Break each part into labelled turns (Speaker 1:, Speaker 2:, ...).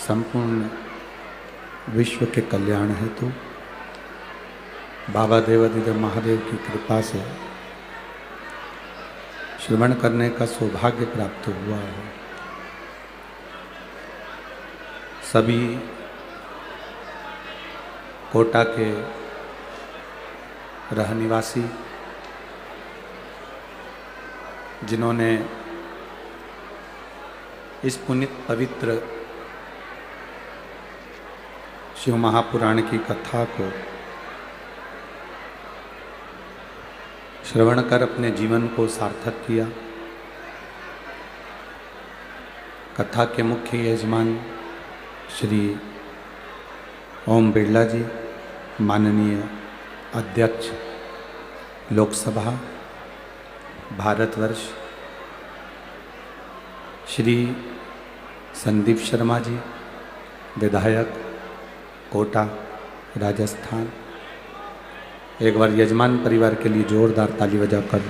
Speaker 1: संपूर्ण विश्व के कल्याण हेतु बाबा देवादिदेव महादेव की कृपा से श्रवण करने का सौभाग्य प्राप्त हुआ है। सभी कोटा के रहनिवासी जिन्होंने इस पुनित पवित्र शिव महापुराण की कथा को श्रवण कर अपने जीवन को सार्थक किया। कथा के मुख्य यजमान श्री ओम बिरला जी, माननीय अध्यक्ष लोकसभा भारतवर्ष, श्री संदीप शर्मा जी, विधायक कोटा राजस्थान। एक बार यजमान परिवार के लिए जोरदार ताली बजाकर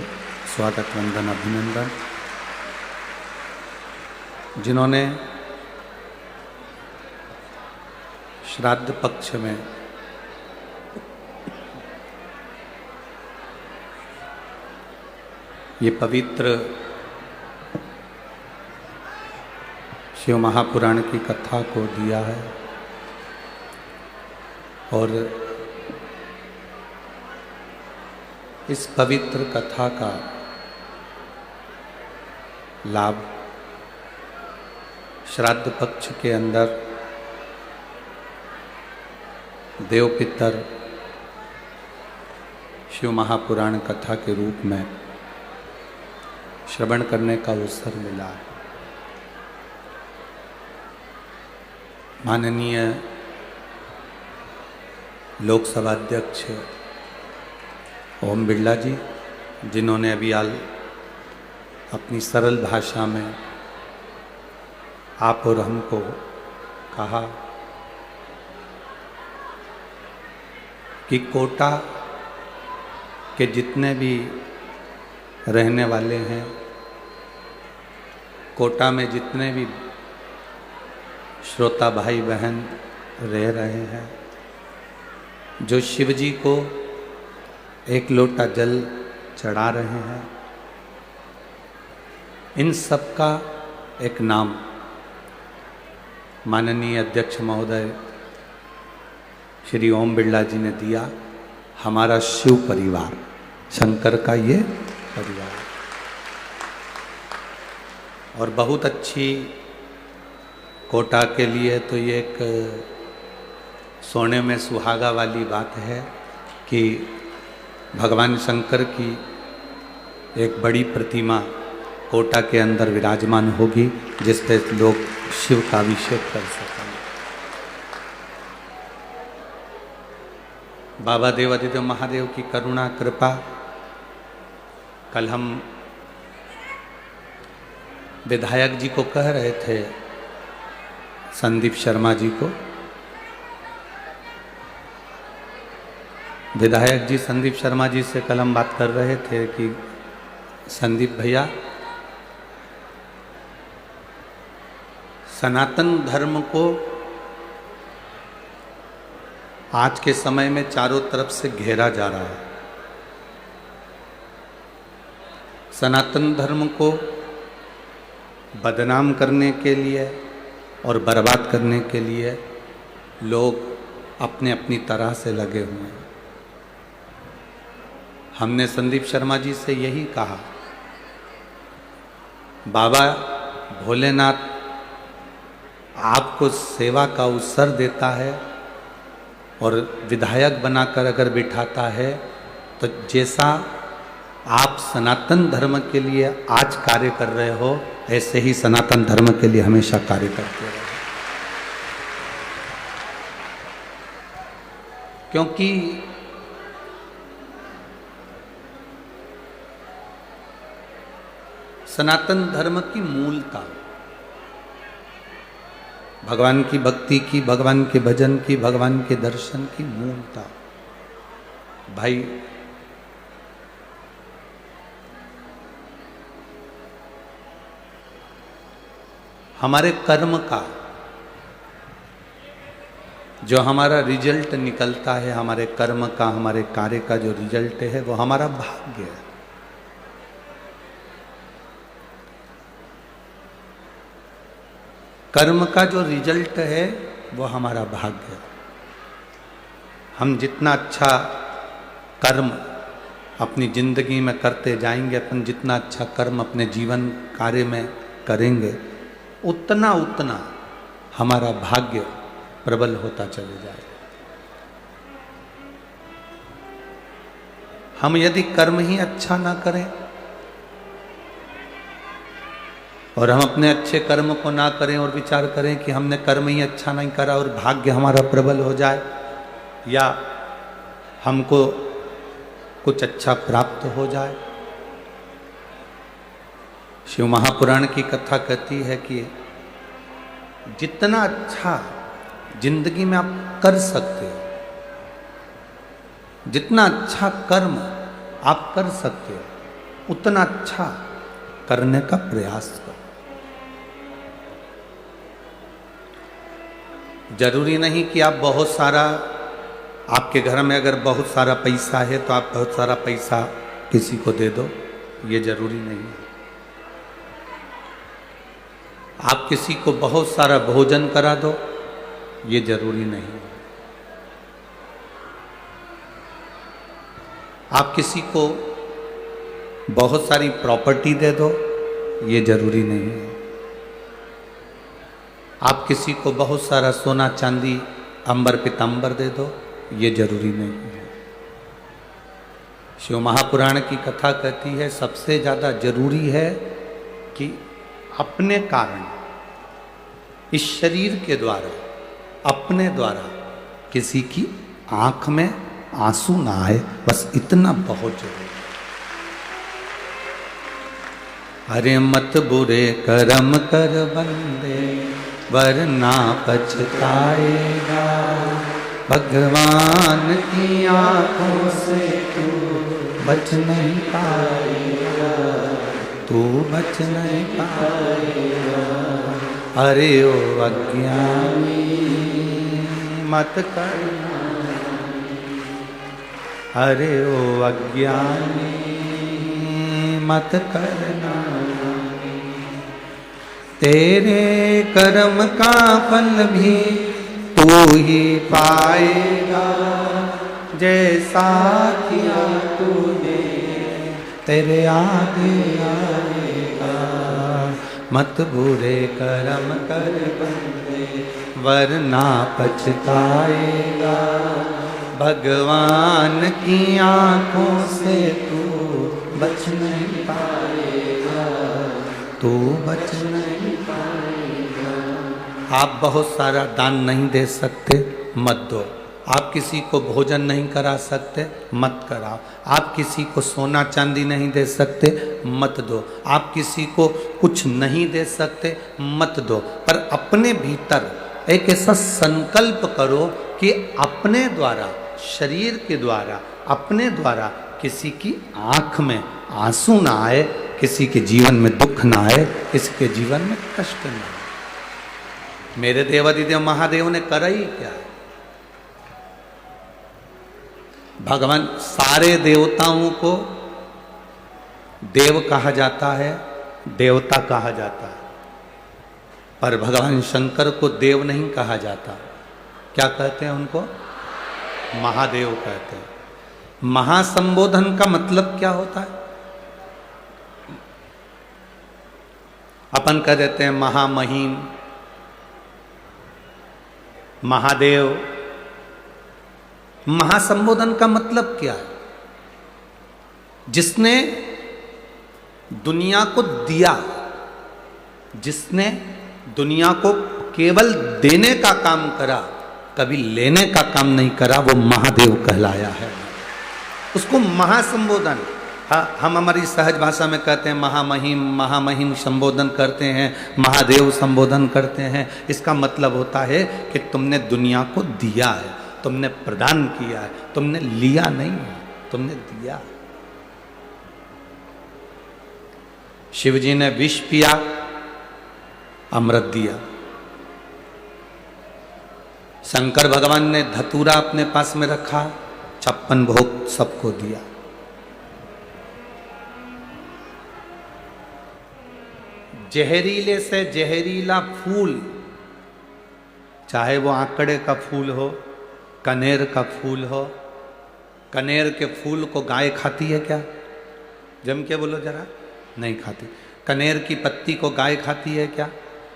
Speaker 1: स्वागत वंदन अभिनंदन। जिन्होंने श्राद्ध पक्ष में ये पवित्र शिव महापुराण की कथा को दिया है और इस पवित्र कथा का लाभ श्राद्ध पक्ष के अंदर देव पितर शिव महापुराण कथा के रूप में श्रवण करने का अवसर मिला है। माननीय लोकसभा अध्यक्ष ओम बिरला जी, जिन्होंने अभी हाल अपनी सरल भाषा में आप और हमको कहा कि कोटा के जितने भी रहने वाले हैं, कोटा में जितने भी श्रोता भाई बहन रह रहे हैं, जो शिव जी को एक लोटा जल चढ़ा रहे हैं, इन सब का एक नाम माननीय अध्यक्ष महोदय श्री ओम बिरला जी ने दिया, हमारा शिव परिवार, शंकर का ये परिवार। और बहुत अच्छी कोटा के लिए तो ये एक सोने में सुहागा वाली बात है कि भगवान शंकर की एक बड़ी प्रतिमा कोटा के अंदर विराजमान होगी, जिस पे लोग शिव का अभिषेक कर सकेंगे। बाबा देवादिदेव महादेव की करुणा कृपा। कल हम विधायक जी को कह रहे थे, संदीप शर्मा जी को, विधायक जी संदीप शर्मा जी से कल हम बात कर रहे थे कि संदीप भैया, सनातन धर्म को आज के समय में चारों तरफ से घेरा जा रहा है। सनातन धर्म को बदनाम करने के लिए और बर्बाद करने के लिए लोग अपने अपनी तरह से लगे हुए हैं। हमने संदीप शर्मा जी से यही कहा, बाबा भोलेनाथ आपको सेवा का अवसर देता है और विधायक बनाकर अगर बिठाता है, तो जैसा आप सनातन धर्म के लिए आज कार्य कर रहे हो, ऐसे ही सनातन धर्म के लिए हमेशा कार्य करते रहो। क्योंकि सनातन धर्म की मूलता, भगवान की भक्ति की, भगवान के भजन की, भगवान के दर्शन की मूलता, भाई हमारे कर्म का जो हमारा रिजल्ट निकलता है, हमारे कर्म का, हमारे कार्य का जो रिजल्ट है, वो हमारा भाग्य है। कर्म का जो रिजल्ट है वो हमारा भाग्य है। हम जितना अच्छा कर्म अपनी जिंदगी में करते जाएंगे, अपन जितना अच्छा कर्म अपने जीवन कार्य में करेंगे, उतना उतना हमारा भाग्य प्रबल होता चले जाएगा। हम यदि कर्म ही अच्छा ना करें और हम अपने अच्छे कर्म को ना करें और विचार करें कि हमने कर्म ही अच्छा नहीं करा और भाग्य हमारा प्रबल हो जाए या हमको कुछ अच्छा प्राप्त हो जाए। शिव महापुराण की कथा कहती है कि जितना अच्छा जिंदगी में आप कर सकते हो, जितना अच्छा कर्म आप कर सकते हो, उतना अच्छा करने का प्रयास करो। जरूरी नहीं कि आप बहुत सारा, आपके घर में अगर बहुत सारा पैसा है तो आप बहुत सारा पैसा किसी को दे दो, ये जरूरी नहीं है। आप किसी को बहुत सारा भोजन करा दो, ये जरूरी नहीं है। आप किसी को बहुत सारी प्रॉपर्टी दे दो, ये जरूरी नहीं है। आप किसी को बहुत सारा सोना चांदी अंबर पीतांबर दे दो, ये जरूरी नहीं है। शिव महापुराण की कथा कहती है सबसे ज्यादा जरूरी है कि अपने कारण, इस शरीर के द्वारा, अपने द्वारा किसी की आंख में आंसू ना आए, बस इतना बहुत जरूरी। अरे मत बुरे कर्म कर बंदे, वरना पछताएगा, भगवान की आंखों से तू बच नहीं पाएगा, तू बच नहीं पाएगा। अरे ओ अज्ञानी मत करना, अरे ओ अज्ञानी मत करना, तेरे कर्म का फल भी तू ही पाएगा, जैसा किया तूने तेरे आगे आएगा। मत बुरे कर्म कर बंदे, वरना पछताएगा, भगवान की आंखों से तू बच नहीं पाएगा, तू बच नहीं पाएगा। आप बहुत सारा दान नहीं दे सकते, मत दो। आप किसी को भोजन नहीं करा सकते, मत कराओ। आप किसी को सोना चांदी नहीं दे सकते, मत दो। आप किसी को कुछ नहीं दे सकते, मत दो। पर अपने भीतर एक ऐसा संकल्प करो कि अपने द्वारा, शरीर के द्वारा, अपने द्वारा किसी की आंख में आंसू ना आए, किसी के जीवन में दुख ना आए, किसी के जीवन में कष्ट ना आए। मेरे देवादिदेव महादेव ने करा ही क्या? भगवान, सारे देवताओं को देव कहा जाता है, देवता कहा जाता है, पर भगवान शंकर को देव नहीं कहा जाता। क्या कहते हैं उनको? महादेव कहते हैं। महासंबोधन का मतलब क्या होता है? अपन कह देते हैं महामहिम, महादेव। महासंबोधन का मतलब क्या है? जिसने दुनिया को दिया, जिसने दुनिया को केवल देने का काम करा, कभी लेने का काम नहीं करा, वो महादेव कहलाया है। उसको महासंबोधन, हम हमारी सहज भाषा में कहते हैं महामहिम, महामहिम संबोधन करते हैं, महादेव संबोधन करते हैं। इसका मतलब होता है कि तुमने दुनिया को दिया है, तुमने प्रदान किया है, तुमने लिया नहीं, तुमने दिया। शिव जी ने विष पिया, अमृत दिया। शंकर भगवान ने धतूरा अपने पास में रखा, 56 भोग सबको दिया। जहरीले से जहरीला फूल, चाहे वो आंकड़े का फूल हो, कनेर का फूल हो, कनेर के फूल को गाय खाती है क्या? जम के बोलो जरा, नहीं खाती। कनेर की पत्ती को गाय खाती है क्या?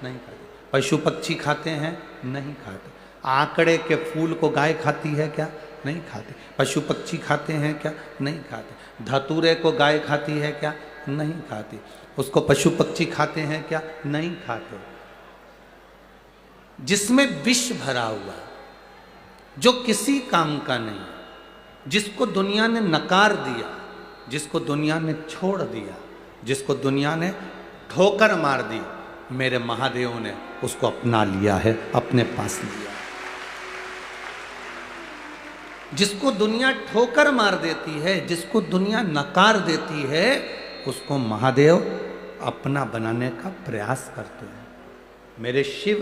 Speaker 1: नहीं खाती। पशु पक्षी खाते हैं? नहीं खाते। आंकड़े के फूल को गाय खाती है क्या? नहीं खाते। पशु पक्षी खाते हैं क्या? नहीं खाते। धतूरे को गाय खाती है क्या? नहीं खाती। उसको पशु पक्षी खाते हैं क्या? नहीं खाते। जिसमें विष भरा हुआ, जो किसी काम का नहीं, जिसको दुनिया ने नकार दिया, जिसको दुनिया ने छोड़ दिया, जिसको दुनिया ने ठोकर मार दी, मेरे महादेव ने उसको अपना लिया है, अपने पास लिया। जिसको दुनिया ठोकर मार देती है, जिसको दुनिया नकार देती है, उसको महादेव अपना बनाने का प्रयास करते हैं। मेरे शिव,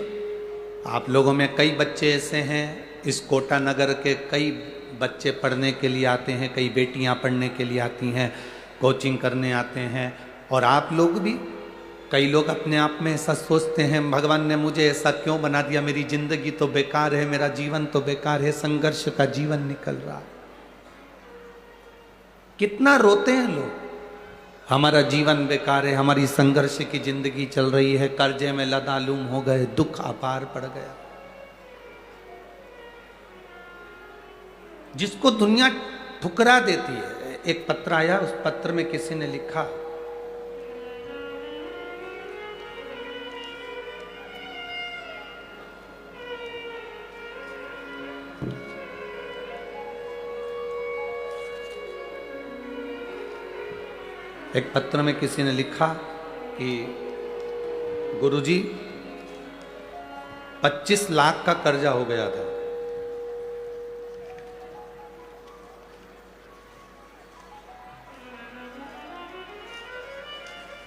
Speaker 1: आप लोगों में कई बच्चे ऐसे हैं, इस कोटा नगर के कई बच्चे पढ़ने के लिए आते हैं, कई बेटियां पढ़ने के लिए आती हैं, कोचिंग करने आते हैं, और आप लोग भी, कई लोग अपने आप में ऐसा सोचते हैं, भगवान ने मुझे ऐसा क्यों बना दिया, मेरी जिंदगी तो बेकार है, मेरा जीवन तो बेकार है, संघर्ष का जीवन निकल रहा है। कितना रोते हैं लोग, हमारा जीवन बेकार है, हमारी संघर्ष की जिंदगी चल रही है, कर्जे में लदालूम हो गए, दुख अपार पड़ गया। जिसको दुनिया ठुकरा देती है। एक पत्र आया, उस पत्र में किसी ने लिखा, एक पत्र में किसी ने लिखा कि गुरुजी 25 लाख का कर्जा हो गया था।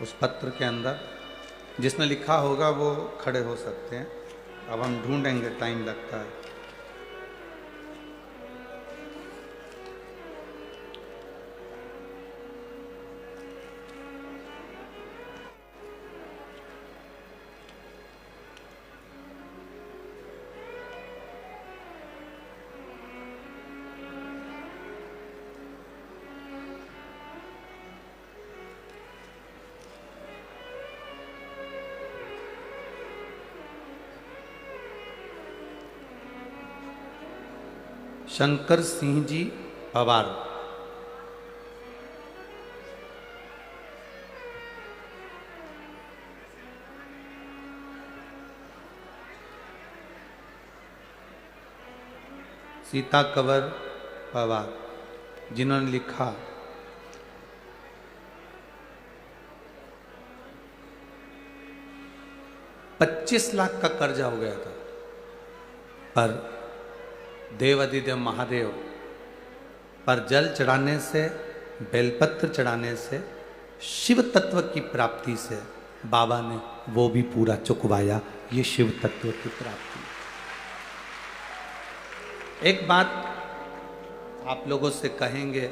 Speaker 1: उस पत्र के अंदर जिसने लिखा होगा वो खड़े हो सकते हैं, अब हम ढूंढेंगे, टाइम लगता है। शंकर सिंह जी पवार, सीता कंवर पवार, जिन्होंने लिखा, $25 लाख का कर्जा हो गया था, पर देवाधिदेव महादेव पर जल चढ़ाने से, बेलपत्र चढ़ाने से, शिव तत्व की प्राप्ति से बाबा ने वो भी पूरा चुकवाया। ये शिव तत्व की प्राप्ति। एक बात आप लोगों से कहेंगे,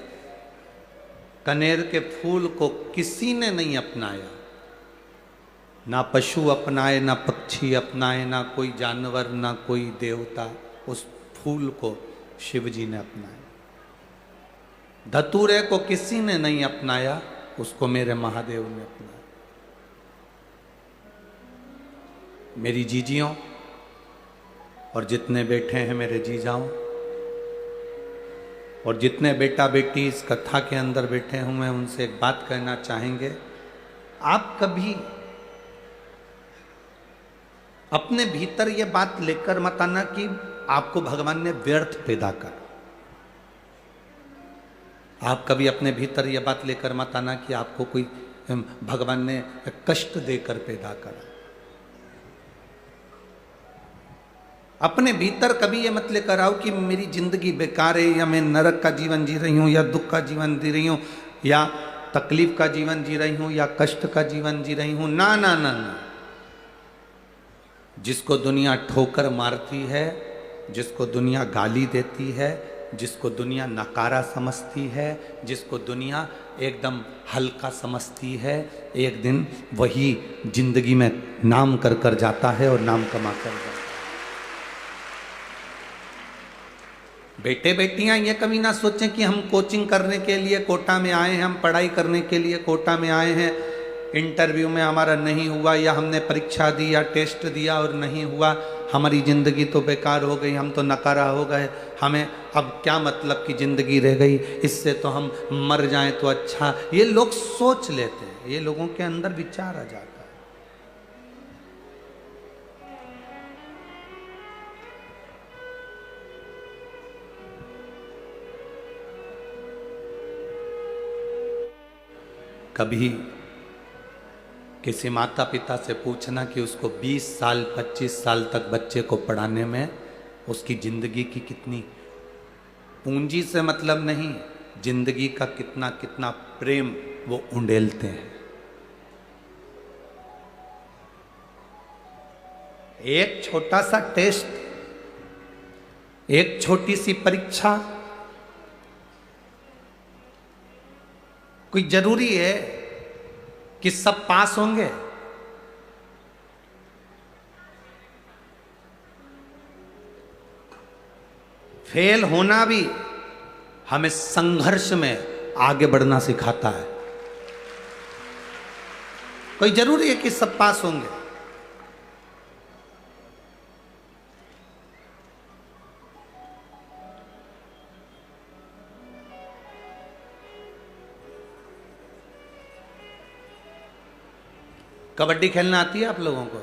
Speaker 1: कनेर के फूल को किसी ने नहीं अपनाया, ना पशु अपनाए, ना पक्षी अपनाए, ना कोई जानवर, ना कोई देवता। उस फूल को शिव जी ने अपनाया। धतूरे को किसी ने नहीं अपनाया, उसको मेरे महादेव ने अपनाया। मेरी जीजियों और जितने बैठे हैं मेरे जीजाओं, और जितने बेटा बेटी इस कथा के अंदर बैठे हुए हैं, उनसे एक बात कहना चाहेंगे, आप कभी अपने भीतर ये बात लेकर मत आना कि आपको भगवान ने व्यर्थ पैदा कर। आप कभी अपने भीतर यह बात लेकर मत आना कि आपको कोई भगवान ने कष्ट देकर पैदा करा। अपने भीतर कभी ये मत लेकर आओ कि मेरी जिंदगी बेकार है, या मैं नरक का जीवन जी रही हूं, या दुख का जीवन जी रही हूं, या तकलीफ का जीवन जी रही हूं, या कष्ट का जीवन जी रही हूं। ना ना ना ना, जिसको दुनिया ठोकर मारती है जिसको दुनिया गाली देती है, जिसको दुनिया नकारा समझती है, जिसको दुनिया एकदम हल्का समझती है, एक दिन वही जिंदगी में नाम कर कर जाता है और नाम कमा कर जाता है। बेटे बेटियां ये कभी ना सोचें कि हम कोचिंग करने के लिए कोटा में आए हैं, हम पढ़ाई करने के लिए कोटा में आए हैं, इंटरव्यू में हमारा नहीं हुआ या हमने परीक्षा दी या टेस्ट दिया और नहीं हुआ, हमारी ज़िंदगी तो बेकार हो गई, हम तो नकारा हो गए, हमें अब क्या मतलब की ज़िंदगी रह गई, इससे तो हम मर जाएं तो अच्छा। ये लोग सोच लेते हैं, ये लोगों के अंदर विचार आ जाता है। कभी किसी माता पिता से पूछना कि उसको 20 साल 25 साल तक बच्चे को पढ़ाने में उसकी ज़िंदगी की कितनी पूंजी से मतलब नहीं, जिंदगी का कितना कितना प्रेम वो उंडेलते हैं। एक छोटा सा टेस्ट, एक छोटी सी परीक्षा, कोई जरूरी है कि सब पास होंगे? फेल होना भी हमें संघर्ष में आगे बढ़ना सिखाता है। कोई जरूरी है कि सब पास होंगे? कबड्डी खेलना आती है आप लोगों को?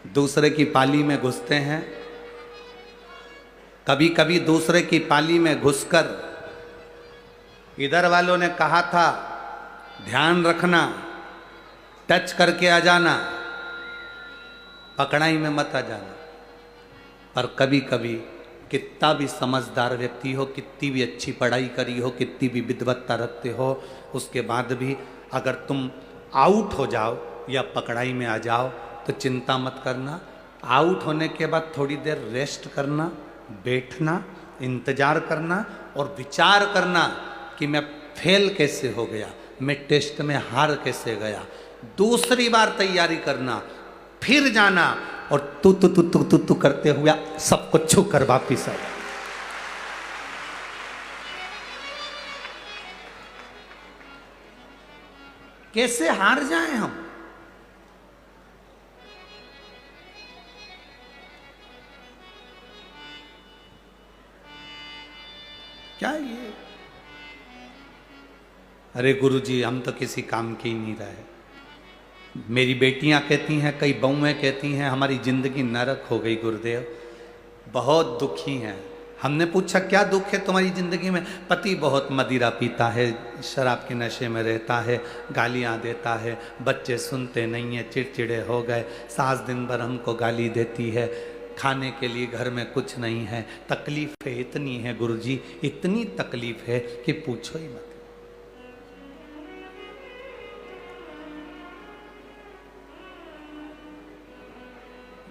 Speaker 1: दूसरे की पाली में घुसते हैं, कभी कभी दूसरे की पाली में घुसकर इधर वालों ने कहा था ध्यान रखना, टच करके आ जाना, पकड़ाई में मत आ जाना। पर कभी कभी कितना भी समझदार व्यक्ति हो, कितनी भी अच्छी पढ़ाई करी हो, कितनी भी विद्वत्ता रखते हो, उसके बाद भी अगर तुम आउट हो जाओ या पकड़ाई में आ जाओ तो चिंता मत करना। आउट होने के बाद थोड़ी देर रेस्ट करना, बैठना, इंतजार करना और विचार करना कि मैं फेल कैसे हो गया, मैं टेस्ट में हार कैसे गया। दूसरी बार तैयारी करना, फिर जाना और तू करते हुए सबको छू कर वापिस आ। कैसे हार जाएं हम? क्या ये? अरे गुरुजी हम तो किसी काम के ही नहीं रहे। मेरी बेटियां कहती हैं, कई बहुएं कहती हैं हमारी जिंदगी नरक हो गई गुरुदेव, बहुत दुखी हैं। हमने पूछा क्या दुख है तुम्हारी ज़िंदगी में? पति बहुत मदिरा पीता है, शराब के नशे में रहता है, गालियाँ देता है, बच्चे सुनते नहीं हैं, चिड़चिड़े हो गए, सास दिन भर हमको गाली देती है, खाने के लिए घर में कुछ नहीं है, तकलीफ़ें इतनी है गुरुजी, इतनी तकलीफ़ है कि पूछो ही मत।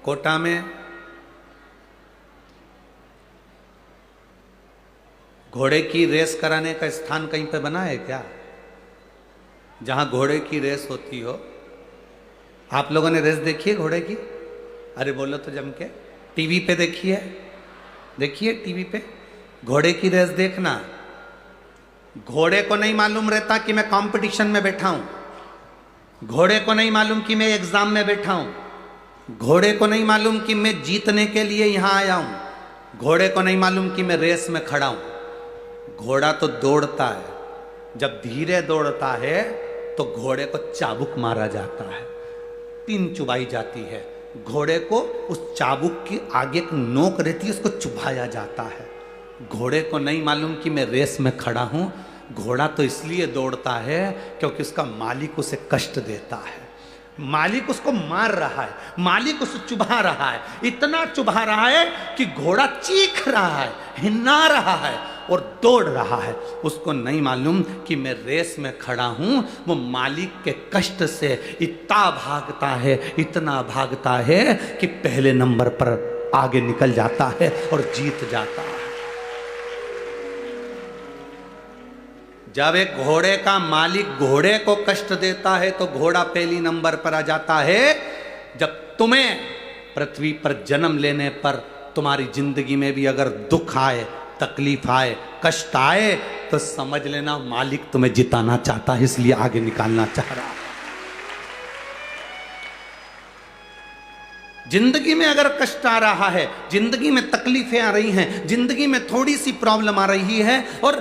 Speaker 1: कोटा में घोड़े की रेस कराने का स्थान कहीं पे बना है क्या, जहां घोड़े की रेस होती हो? आप लोगों ने रेस देखी है घोड़े की? अरे बोलो तो जम के। टीवी पे देखी है? देखिए टीवी पे घोड़े की रेस देखना। घोड़े को नहीं मालूम रहता कि मैं कंपटीशन में बैठा हूं, घोड़े को नहीं मालूम कि मैं एग्जाम में बैठा हूं, घोड़े को नहीं मालूम कि मैं जीतने के लिए यहां आया हूं, घोड़े को नहीं मालूम कि मैं रेस में खड़ा हूं। घोड़ा तो दौड़ता है, जब धीरे दौड़ता है तो घोड़े को चाबुक मारा जाता है, पिन चुभाई जाती है, घोड़े को उस चाबुक की आगे एक नोक रहती है, उसको चुभाया जाता है। घोड़े को नहीं मालूम कि मैं रेस में खड़ा हूं। घोड़ा तो इसलिए दौड़ता है क्योंकि उसका मालिक उसे कष्ट देता है, मालिक उसको मार रहा है, मालिक उसे चुभा रहा है, इतना चुभा रहा है कि घोड़ा चीख रहा है, हिन्ना रहा है, और दौड़ रहा है, उसको नहीं मालूम कि मैं रेस में खड़ा हूं। वो मालिक के कष्ट से इतना भागता है, इतना भागता है कि पहले नंबर पर आगे निकल जाता है और जीत जाता है। जब एक घोड़े का मालिक घोड़े को कष्ट देता है तो घोड़ा पहली नंबर पर आ जाता है। जब तुम्हें पृथ्वी पर जन्म लेने पर तुम्हारी जिंदगी में भी अगर दुख आए, तकलीफ आए, कष्ट आए, तो समझ लेना मालिक तुम्हें जिताना चाहता है, इसलिए आगे निकालना चाह रहा है। जिंदगी में अगर कष्ट आ रहा है, जिंदगी में तकलीफें आ रही हैं, जिंदगी में थोड़ी सी प्रॉब्लम आ रही है और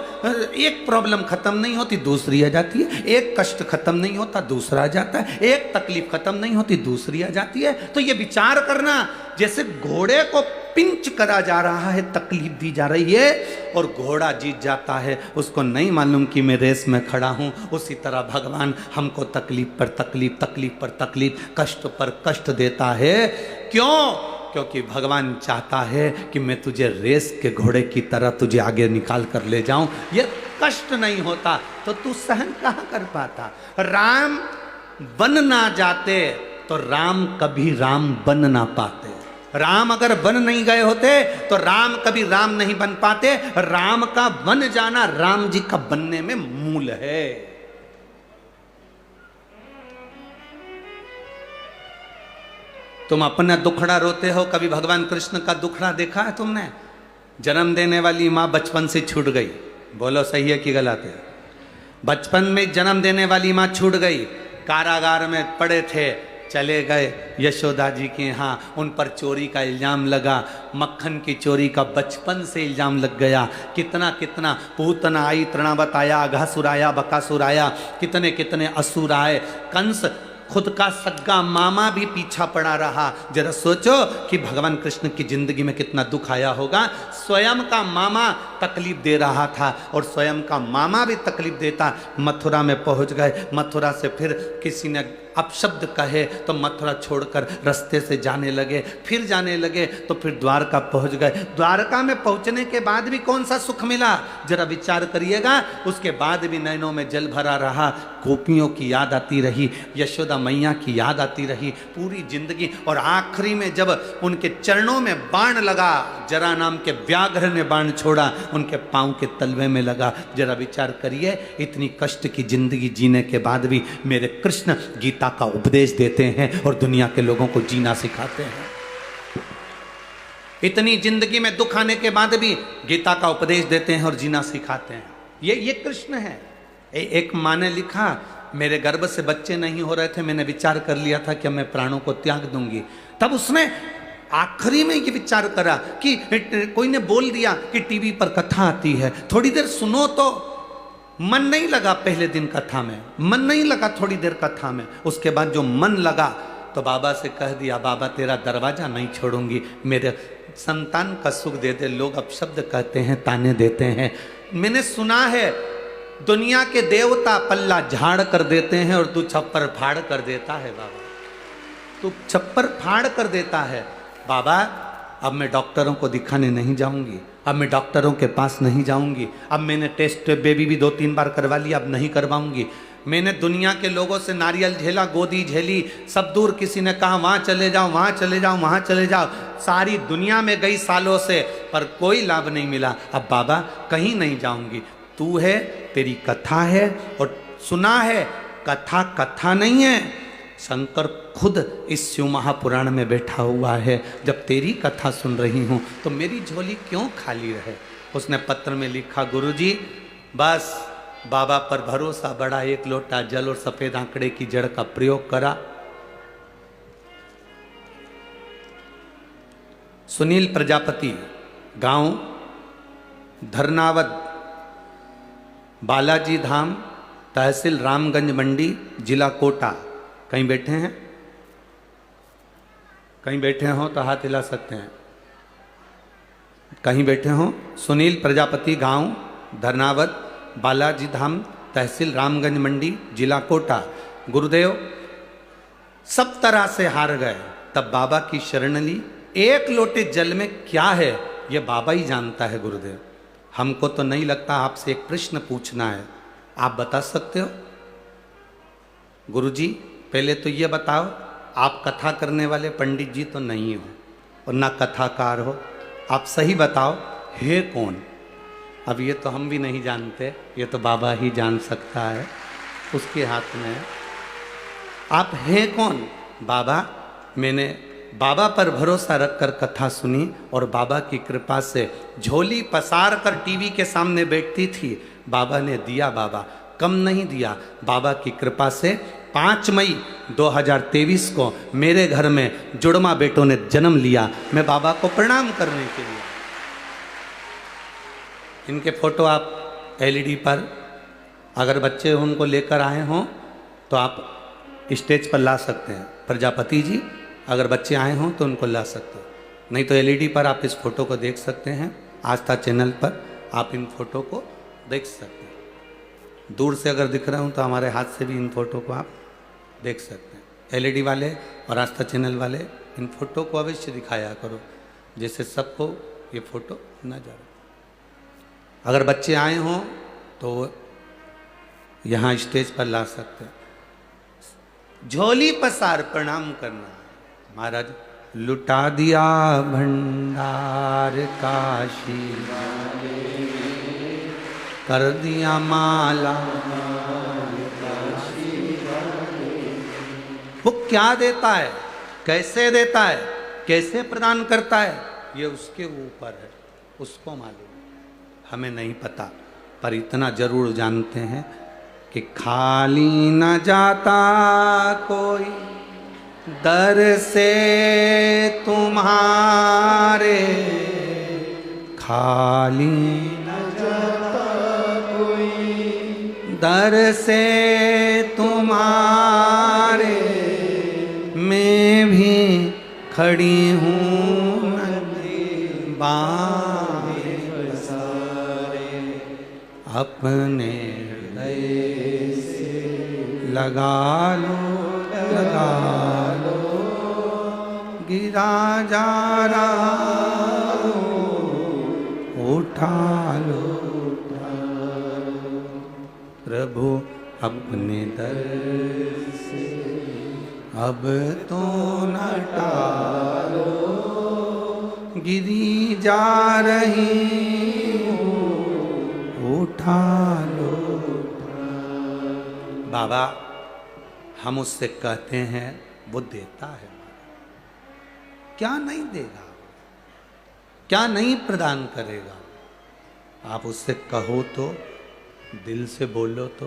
Speaker 1: एक प्रॉब्लम खत्म नहीं होती दूसरी आ जाती है, एक कष्ट खत्म नहीं होता दूसरा आ जाता है, एक तकलीफ खत्म नहीं होती दूसरी आ जाती है। तो ये विचार करना, जैसे घोड़े को पिंच करा जा रहा है, तकलीफ दी जा रही है और घोड़ा जीत जाता है, उसको नहीं मालूम कि मैं रेस में खड़ा हूं। उसी तरह भगवान हमको तकलीफ पर तकलीफ, तकलीफ पर तकलीफ, कष्ट पर कष्ट देता है। क्यों? क्योंकि भगवान चाहता है कि मैं तुझे रेस के घोड़े की तरह तुझे आगे निकाल कर ले जाऊं। ये कष्ट नहीं होता तो तू सहन कहां कर पाता। राम बन ना जाते तो राम कभी राम बन ना पाते। राम अगर बन नहीं गए होते तो राम कभी राम नहीं बन पाते। राम का बन जाना राम जी का बनने में मूल है। तुम अपना दुखड़ा रोते हो, कभी भगवान कृष्ण का दुखड़ा देखा है तुमने? जन्म देने वाली माँ बचपन से छूट गई, बोलो सही है कि गलत है? बचपन में जन्म देने वाली माँ छूट गई, कारागार में पड़े थे, चले गए यशोदा जी के यहाँ, उन पर चोरी का इल्ज़ाम लगा, मक्खन की चोरी का बचपन से इल्ज़ाम लग गया। कितना कितना पूतना आई, तृणावत आया, अघासुर आया, बकासुर आया, कितने कितने असुर आए। कंस खुद का सग्गा मामा भी पीछा पड़ा रहा। जरा सोचो कि भगवान कृष्ण की जिंदगी में कितना दुख आया होगा। स्वयं का मामा तकलीफ दे रहा था और स्वयं का मामा भी तकलीफ देता। मथुरा में पहुंच गए, मथुरा से फिर किसी ने अपशब्द कहे तो मथुरा छोड़कर रास्ते से जाने लगे, फिर जाने लगे तो फिर द्वारका पहुंच गए। द्वारका में पहुंचने के बाद भी कौन सा सुख मिला, जरा विचार करिएगा। उसके बाद भी नैनों में जल भरा रहा, गोपियों की याद आती रही, यशोदा मैया की याद आती रही पूरी जिंदगी। और आखिरी में जब उनके चरणों में बाण लगा, जरा नाम के व्याघ्र ने बाण छोड़ा, उनके पांव के तलवे में लगा। जरा विचार करिए, इतनी कष्ट की जिंदगी जीने के बाद भी मेरे कृष्ण गीता का उपदेश देते हैं और दुनिया के लोगों को जीना सिखाते हैं। इतनी जिंदगी में दुख आने के बाद भी गीता का उपदेश देते हैं और जीना सिखाते हैं। ये कृष्ण है। एक माँ ने लिखा, मेरे गर्भ से बच्चे नहीं हो रहे थे, मैंने विचार कर लिया था कि मैं प्राणों को त्याग दूंगी। तब उसने आखिरी में ये विचार करा कि कोई ने बोल दिया कि टीवी पर कथा आती है, थोड़ी देर सुनो तो। मन नहीं लगा पहले दिन कथा में, मन नहीं लगा थोड़ी देर कथा में। उसके बाद जो मन लगा तो बाबा से कह दिया, बाबा तेरा दरवाजा नहीं छोड़ूंगी, मेरे संतान का सुख दे दे। लोग अपशब्द कहते हैं, ताने देते हैं। मैंने सुना है दुनिया के देवता पल्ला झाड़ कर देते हैं और तू छप्पर फाड़ कर देता है। बाबा तू छप्पर फाड़ कर देता है। बाबा अब मैं डॉक्टरों को दिखाने नहीं जाऊंगी, अब मैं डॉक्टरों के पास नहीं जाऊंगी, अब मैंने टेस्ट बेबी भी 2-3 बार करवा लिया, अब नहीं करवाऊंगी। मैंने दुनिया के लोगों से नारियल झेला, गोदी झेली, सब दूर किसी ने कहा वहाँ चले जाओ, वहाँ चले जाओ, वहाँ चले जाओ, सारी दुनिया में गई सालों से, पर कोई लाभ नहीं मिला। अब बाबा कहीं नहीं जाऊंगी, तू है, तेरी कथा है और सुना है कथा कथा नहीं है। शंकर खुद इस शिव महापुराण में बैठा हुआ है। जब तेरी कथा सुन रही हूँ तो मेरी झोली क्यों खाली रहे। उसने पत्र में लिखा, गुरुजी बस बाबा पर भरोसा बढ़ा, 1 लोटा जल और सफेद आंकड़े की जड़ का प्रयोग करा। सुनील प्रजापति, गांव धरनावद, बालाजी धाम, तहसील रामगंज मंडी, जिला कोटा। कहीं बैठे हैं? कहीं बैठे हो तो हाथ हिला सकते हैं। कहीं बैठे हो? सुनील प्रजापति, गांव धरनावद, बालाजी धाम, तहसील रामगंज मंडी, जिला कोटा। गुरुदेव सब तरह से हार गए, तब बाबा की शरण ली। 1 लोटे जल में क्या है ये बाबा ही जानता है गुरुदेव। हमको तो नहीं लगता। आपसे एक प्रश्न पूछना है, आप बता सकते हो? गुरुजी पहले तो ये बताओ, आप कथा करने वाले पंडित जी तो नहीं हो और ना कथाकार हो, आप सही बताओ है कौन? अब ये तो हम भी नहीं जानते, ये तो बाबा ही जान सकता है, उसके हाथ में है। आप है कौन? बाबा, मैंने बाबा पर भरोसा रखकर कथा सुनी और बाबा की कृपा से झोली पसार कर टीवी के सामने बैठती थी, बाबा ने दिया, बाबा कम नहीं दिया। बाबा की कृपा से 5 मई 2023 को मेरे घर में जुड़वा बेटों ने जन्म लिया। मैं बाबा को प्रणाम करने के लिए, इनके फोटो आप एलईडी पर, अगर बच्चे उनको लेकर आए हों तो आप स्टेज पर ला सकते हैं। प्रजापति जी, अगर बच्चे आए हों तो उनको ला सकते हैं, नहीं तो एलईडी पर आप इस फोटो को देख सकते हैं। आस्था चैनल पर आप इन फोटो को देख सकते हैं। दूर से अगर दिख रहा हूँ तो हमारे हाथ से भी इन फोटो को आप देख सकते हैं। एलईडी वाले और आस्था चैनल वाले इन फोटो को अवश्य दिखाया करो, जिससे सबको ये फोटो नजर। अगर बच्चे आए हों तो यहाँ स्टेज पर ला सकते हैं। झोली पसार प्रणाम करना। महाराज, लुटा दिया भंडार काशी, कर दिया माला, वो क्या देता है, कैसे देता है, कैसे प्रदान करता है, ये उसके ऊपर है, उसको मालूम, हमें नहीं पता। पर इतना जरूर जानते हैं कि खाली न जाता कोई दर से तुम्हारे, खाली न जाता कोई दर से तुम्हारे, मैं भी खड़ी हूँ नदी बाएं पसारे, अपने हृदय से लगा लो, लगा लो, गिरा जा रहा उठा लो, प्रभु अपने दर से अब तो न टालो, गिरी जा रही उठा लो। बाबा, हम उससे कहते हैं वो देता है, क्या नहीं देगा, क्या नहीं प्रदान करेगा। आप उससे कहो तो, दिल से बोलो तो,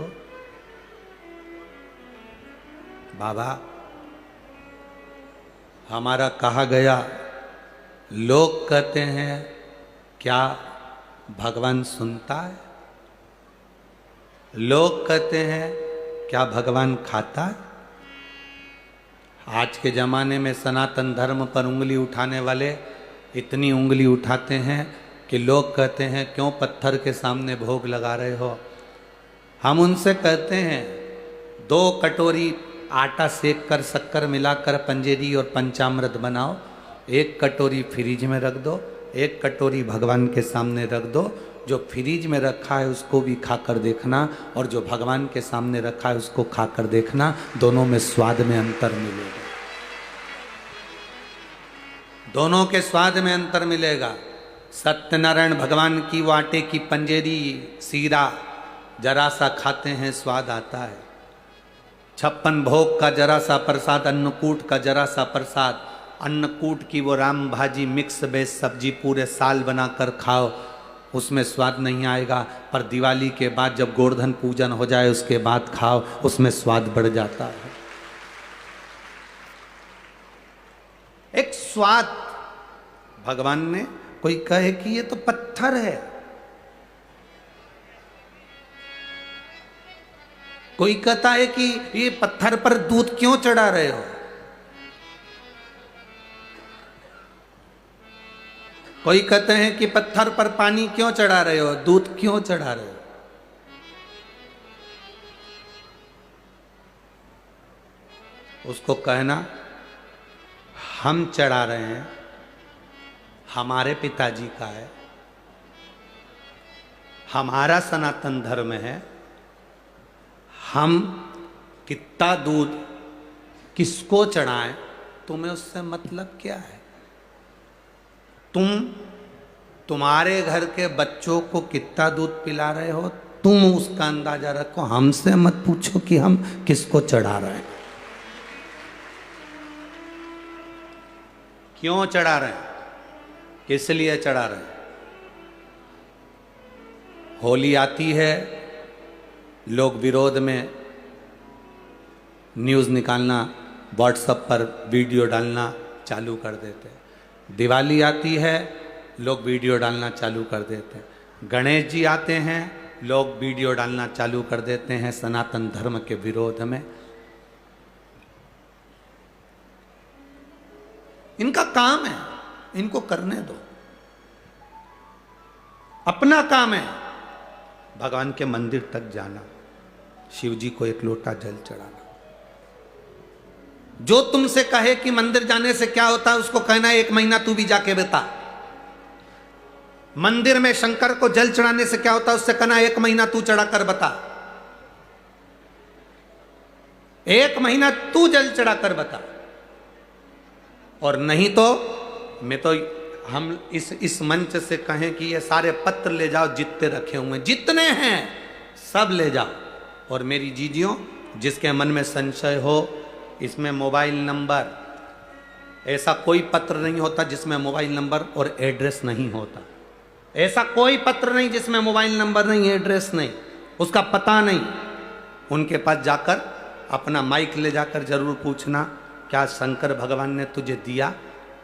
Speaker 1: बाबा हमारा कहा गया, लोग कहते हैं क्या भगवान सुनता है, लोग कहते हैं क्या भगवान खाता है। आज के ज़माने में सनातन धर्म पर उंगली उठाने वाले इतनी उंगली उठाते हैं कि लोग कहते हैं क्यों पत्थर के सामने भोग लगा रहे हो। हम उनसे कहते हैं 2 कटोरी आटा सेक कर शक्कर मिलाकर पंजेरी और पंचामृत बनाओ, 1 कटोरी फ्रिज में रख दो, 1 कटोरी भगवान के सामने रख दो। जो फ्रिज में रखा है उसको भी खाकर देखना और जो भगवान के सामने रखा है उसको खाकर देखना, दोनों में स्वाद में अंतर मिलेगा, दोनों के स्वाद में अंतर मिलेगा। सत्यनारायण भगवान की वो आटे की पंजेरी सीरा जरा सा खाते हैं स्वाद आता है। 56 भोग का जरा सा प्रसाद, अन्नकूट का जरा सा प्रसाद, अन्नकूट की वो राम भाजी मिक्स बेस सब्जी पूरे साल बनाकर खाओ, उसमें स्वाद नहीं आएगा। पर दिवाली के बाद जब गोवर्धन पूजन हो जाए उसके बाद खाओ, उसमें स्वाद बढ़ जाता है। एक स्वाद भगवान ने, कोई कहे कि ये तो पत्थर है, कोई कहता है कि ये पत्थर पर दूध क्यों चढ़ा रहे हो, कोई कहते हैं कि पत्थर पर पानी क्यों चढ़ा रहे हो, दूध क्यों चढ़ा रहे हो। उसको कहना हम चढ़ा रहे हैं, हमारे पिताजी का है, हमारा सनातन धर्म है, हम कितना दूध किसको चढ़ाएं, तुम्हें उससे मतलब क्या है? तुम्हारे घर के बच्चों को कितना दूध पिला रहे हो, तुम उसका अंदाजा रखो, हमसे मत पूछो कि हम किसको चढ़ा रहे हैं, क्यों चढ़ा रहे हैं, किस लिए चढ़ा रहे हैं। होली आती है, लोग विरोध में न्यूज़ निकालना, व्हाट्सएप पर वीडियो डालना चालू कर देते हैं। दिवाली आती है, लोग वीडियो डालना चालू कर देते हैं। गणेश जी आते हैं, लोग वीडियो डालना चालू कर देते हैं सनातन धर्म के विरोध में। इनका काम है, इनको करने दो, अपना काम है भगवान के मंदिर तक जाना, शिव जी को एक लोटा जल चढ़ाना। जो तुमसे कहे कि मंदिर जाने से क्या होता है, उसको कहना एक महीना तू भी जाके बता। मंदिर में शंकर को जल चढ़ाने से क्या होता है, उससे कहना एक महीना तू चढ़ा कर बता। एक महीना तू जल चढ़ा कर बता। और नहीं तो मैं तो हम इस मंच से कहें कि ये सारे पत्र ले जाओ, जितने रखे हुए जितने हैं सब ले जाओ। और मेरी जीजियों, जिसके मन में संशय हो, इसमें मोबाइल नंबर, ऐसा कोई पत्र नहीं होता जिसमें मोबाइल नंबर और एड्रेस नहीं होता। ऐसा कोई पत्र नहीं जिसमें मोबाइल नंबर नहीं, एड्रेस नहीं, उसका पता नहीं। उनके पास जाकर अपना माइक ले जाकर जरूर पूछना, क्या शंकर भगवान ने तुझे दिया?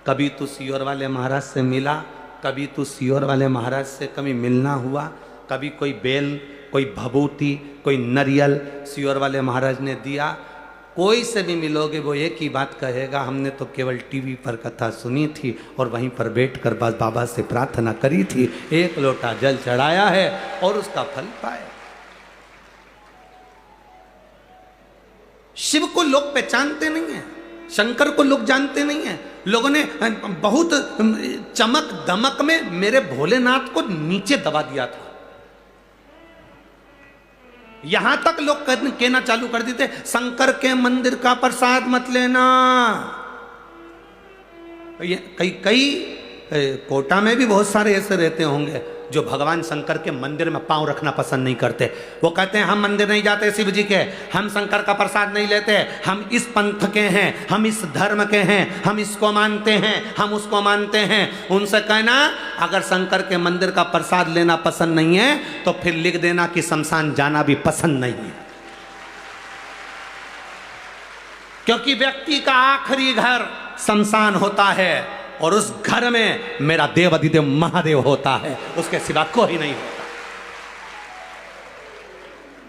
Speaker 1: कभी तू सीहोर वाले महाराज से मिला? कभी तू सीहोर वाले महाराज से कभी मिलना हुआ? कभी कोई बेल, कोई भभूति, कोई नरियल सीहोर वाले महाराज ने दिया? कोई से भी मिलोगे वो एक ही बात कहेगा, हमने तो केवल टीवी पर कथा सुनी थी और वहीं पर बैठकर बस बाबा से प्रार्थना करी थी, एक लोटा जल चढ़ाया है और उसका फल पाया। शिव को लोग पहचानते नहीं है, शंकर को लोग जानते नहीं है। लोगों ने बहुत चमक दमक में मेरे भोलेनाथ को नीचे दबा दिया था। यहां तक लोग कहना चालू कर देते, शंकर के मंदिर का प्रसाद मत लेना। कई कोटा में भी बहुत सारे ऐसे रहते होंगे जो भगवान शंकर के मंदिर में पांव रखना पसंद नहीं करते। वो कहते हैं हम मंदिर नहीं जाते शिव जी के, हम शंकर का प्रसाद नहीं लेते, हम इस पंथ के हैं, हम इस धर्म के हैं, हम इसको मानते हैं, हम उसको मानते हैं। उनसे कहना, अगर शंकर के मंदिर का प्रसाद लेना पसंद नहीं है तो फिर लिख देना कि शमशान जाना भी पसंद नहीं है। क्योंकि व्यक्ति का आखिरी घर शमशान होता है और उस घर में मेरा देव अधिदेव महादेव होता है, उसके सिवा कोई नहीं होता।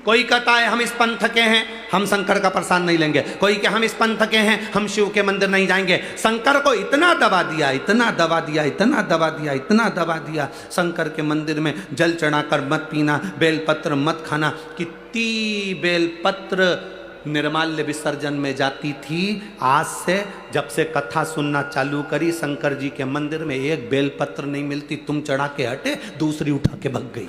Speaker 1: कोई कहता है हम इस पंथ के हैं, हम शंकर का प्रसाद नहीं लेंगे। कोई कि हम इस पंथ के हैं, हम शिव के मंदिर नहीं जाएंगे। शंकर को इतना दबा दिया, इतना दबा दिया, इतना दबा दिया, इतना दबा दिया। शंकर के मंदिर में जल चढ़ाकर मत पीना, बेलपत्र मत खाना। कितनी बेलपत्र निर्माल्य विसर्जन में जाती थी। आज से जब से कथा सुनना चालू करी, शंकर जी के मंदिर में एक बेलपत्र नहीं मिलती। तुम चढ़ा के हटे, दूसरी उठा के भग गई।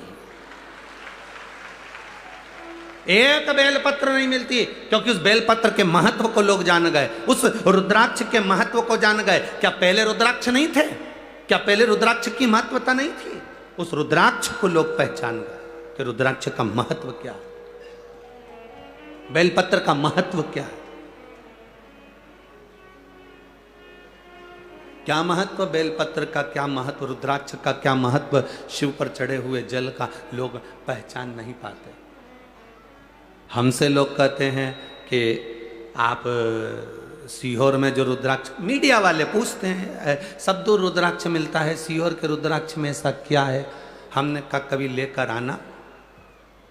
Speaker 1: एक बेलपत्र नहीं मिलती, क्योंकि उस बेलपत्र के महत्व को लोग जान गए, उस रुद्राक्ष के महत्व को जान गए। क्या पहले रुद्राक्ष नहीं थे? क्या पहले रुद्राक्ष की महत्वता नहीं थी? उस रुद्राक्ष को लोग पहचान गए कि रुद्राक्ष का महत्व क्या है, बेलपत्र का महत्व क्या है। क्या महत्व बेलपत्र का, क्या महत्व रुद्राक्ष का, क्या महत्व शिव पर चढ़े हुए जल का, लोग पहचान नहीं पाते। हमसे लोग कहते हैं कि आप सीहोर में जो रुद्राक्ष, मीडिया वाले पूछते हैं सब दूर रुद्राक्ष मिलता है, सीहोर के रुद्राक्ष में ऐसा क्या है? हमने कहा कभी लेकर आना,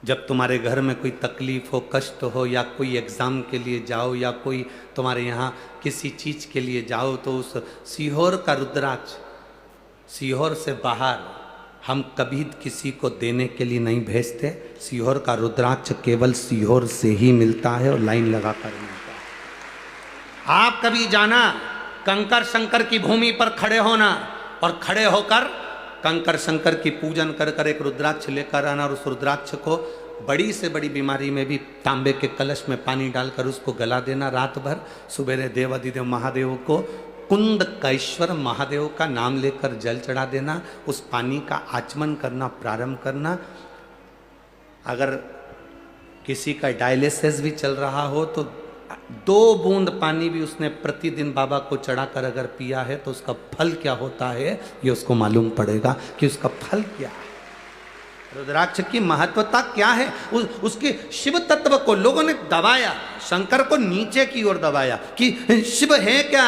Speaker 1: जब तुम्हारे घर में कोई तकलीफ हो, कष्ट हो, या कोई एग्ज़ाम के लिए जाओ, या कोई तुम्हारे यहाँ किसी चीज़ के लिए जाओ, तो उस सीहोर का रुद्राक्ष, सीहोर से बाहर हम कभी किसी को देने के लिए नहीं भेजते। सीहोर का रुद्राक्ष केवल सीहोर से ही मिलता है और लाइन लगा कर मिलता है। आप कभी जाना, कंकर शंकर की भूमि पर खड़े होना और खड़े होकर कंकर शंकर की पूजन कर कर एक रुद्राक्ष लेकर आना और उस रुद्राक्ष को बड़ी से बड़ी बीमारी में भी तांबे के कलश में पानी डालकर उसको गला देना रात भर। सुबेरे देवादिदेव महादेव को कुंडकेश्वर महादेव का नाम लेकर जल चढ़ा देना, उस पानी का आचमन करना प्रारंभ करना। अगर किसी का डायलिसिस भी चल रहा हो तो 2 बूंद पानी भी उसने प्रतिदिन बाबा को चढ़ाकर अगर पिया है तो उसका फल क्या होता है ये उसको मालूम पड़ेगा कि उसका फल क्या है। रुद्राक्ष की महत्वता क्या है, उसके शिव तत्व को लोगों ने दबाया, शंकर को नीचे की ओर दबाया कि शिव है क्या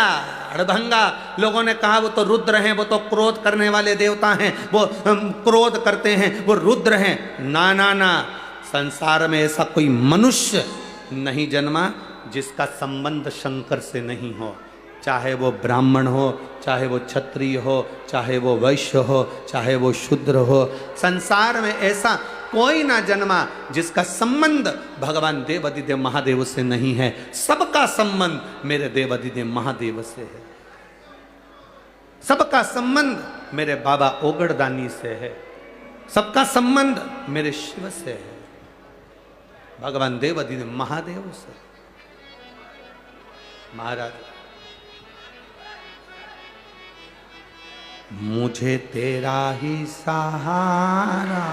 Speaker 1: अड़भंगा। लोगों ने कहा वो तो रुद्र हैं, वो तो क्रोध करने वाले देवता हैं, वो क्रोध करते हैं, वो रुद्र हैं। ना ना ना, संसार में ऐसा कोई मनुष्य नहीं जन्मा जिसका संबंध शंकर से नहीं हो, चाहे वो ब्राह्मण हो, चाहे वो क्षत्रिय हो, चाहे वो वैश्य हो, चाहे वो शूद्र हो। संसार में ऐसा कोई ना जन्मा जिसका संबंध भगवान देवादिदेव महादेव से नहीं है। सबका संबंध मेरे देवादिदेव महादेव से है, सबका संबंध मेरे बाबा ओगड़दानी से है, सबका संबंध मेरे शिव से है, भगवान देवादिदेव महादेव से। महाराज, मुझे तेरा ही सहारा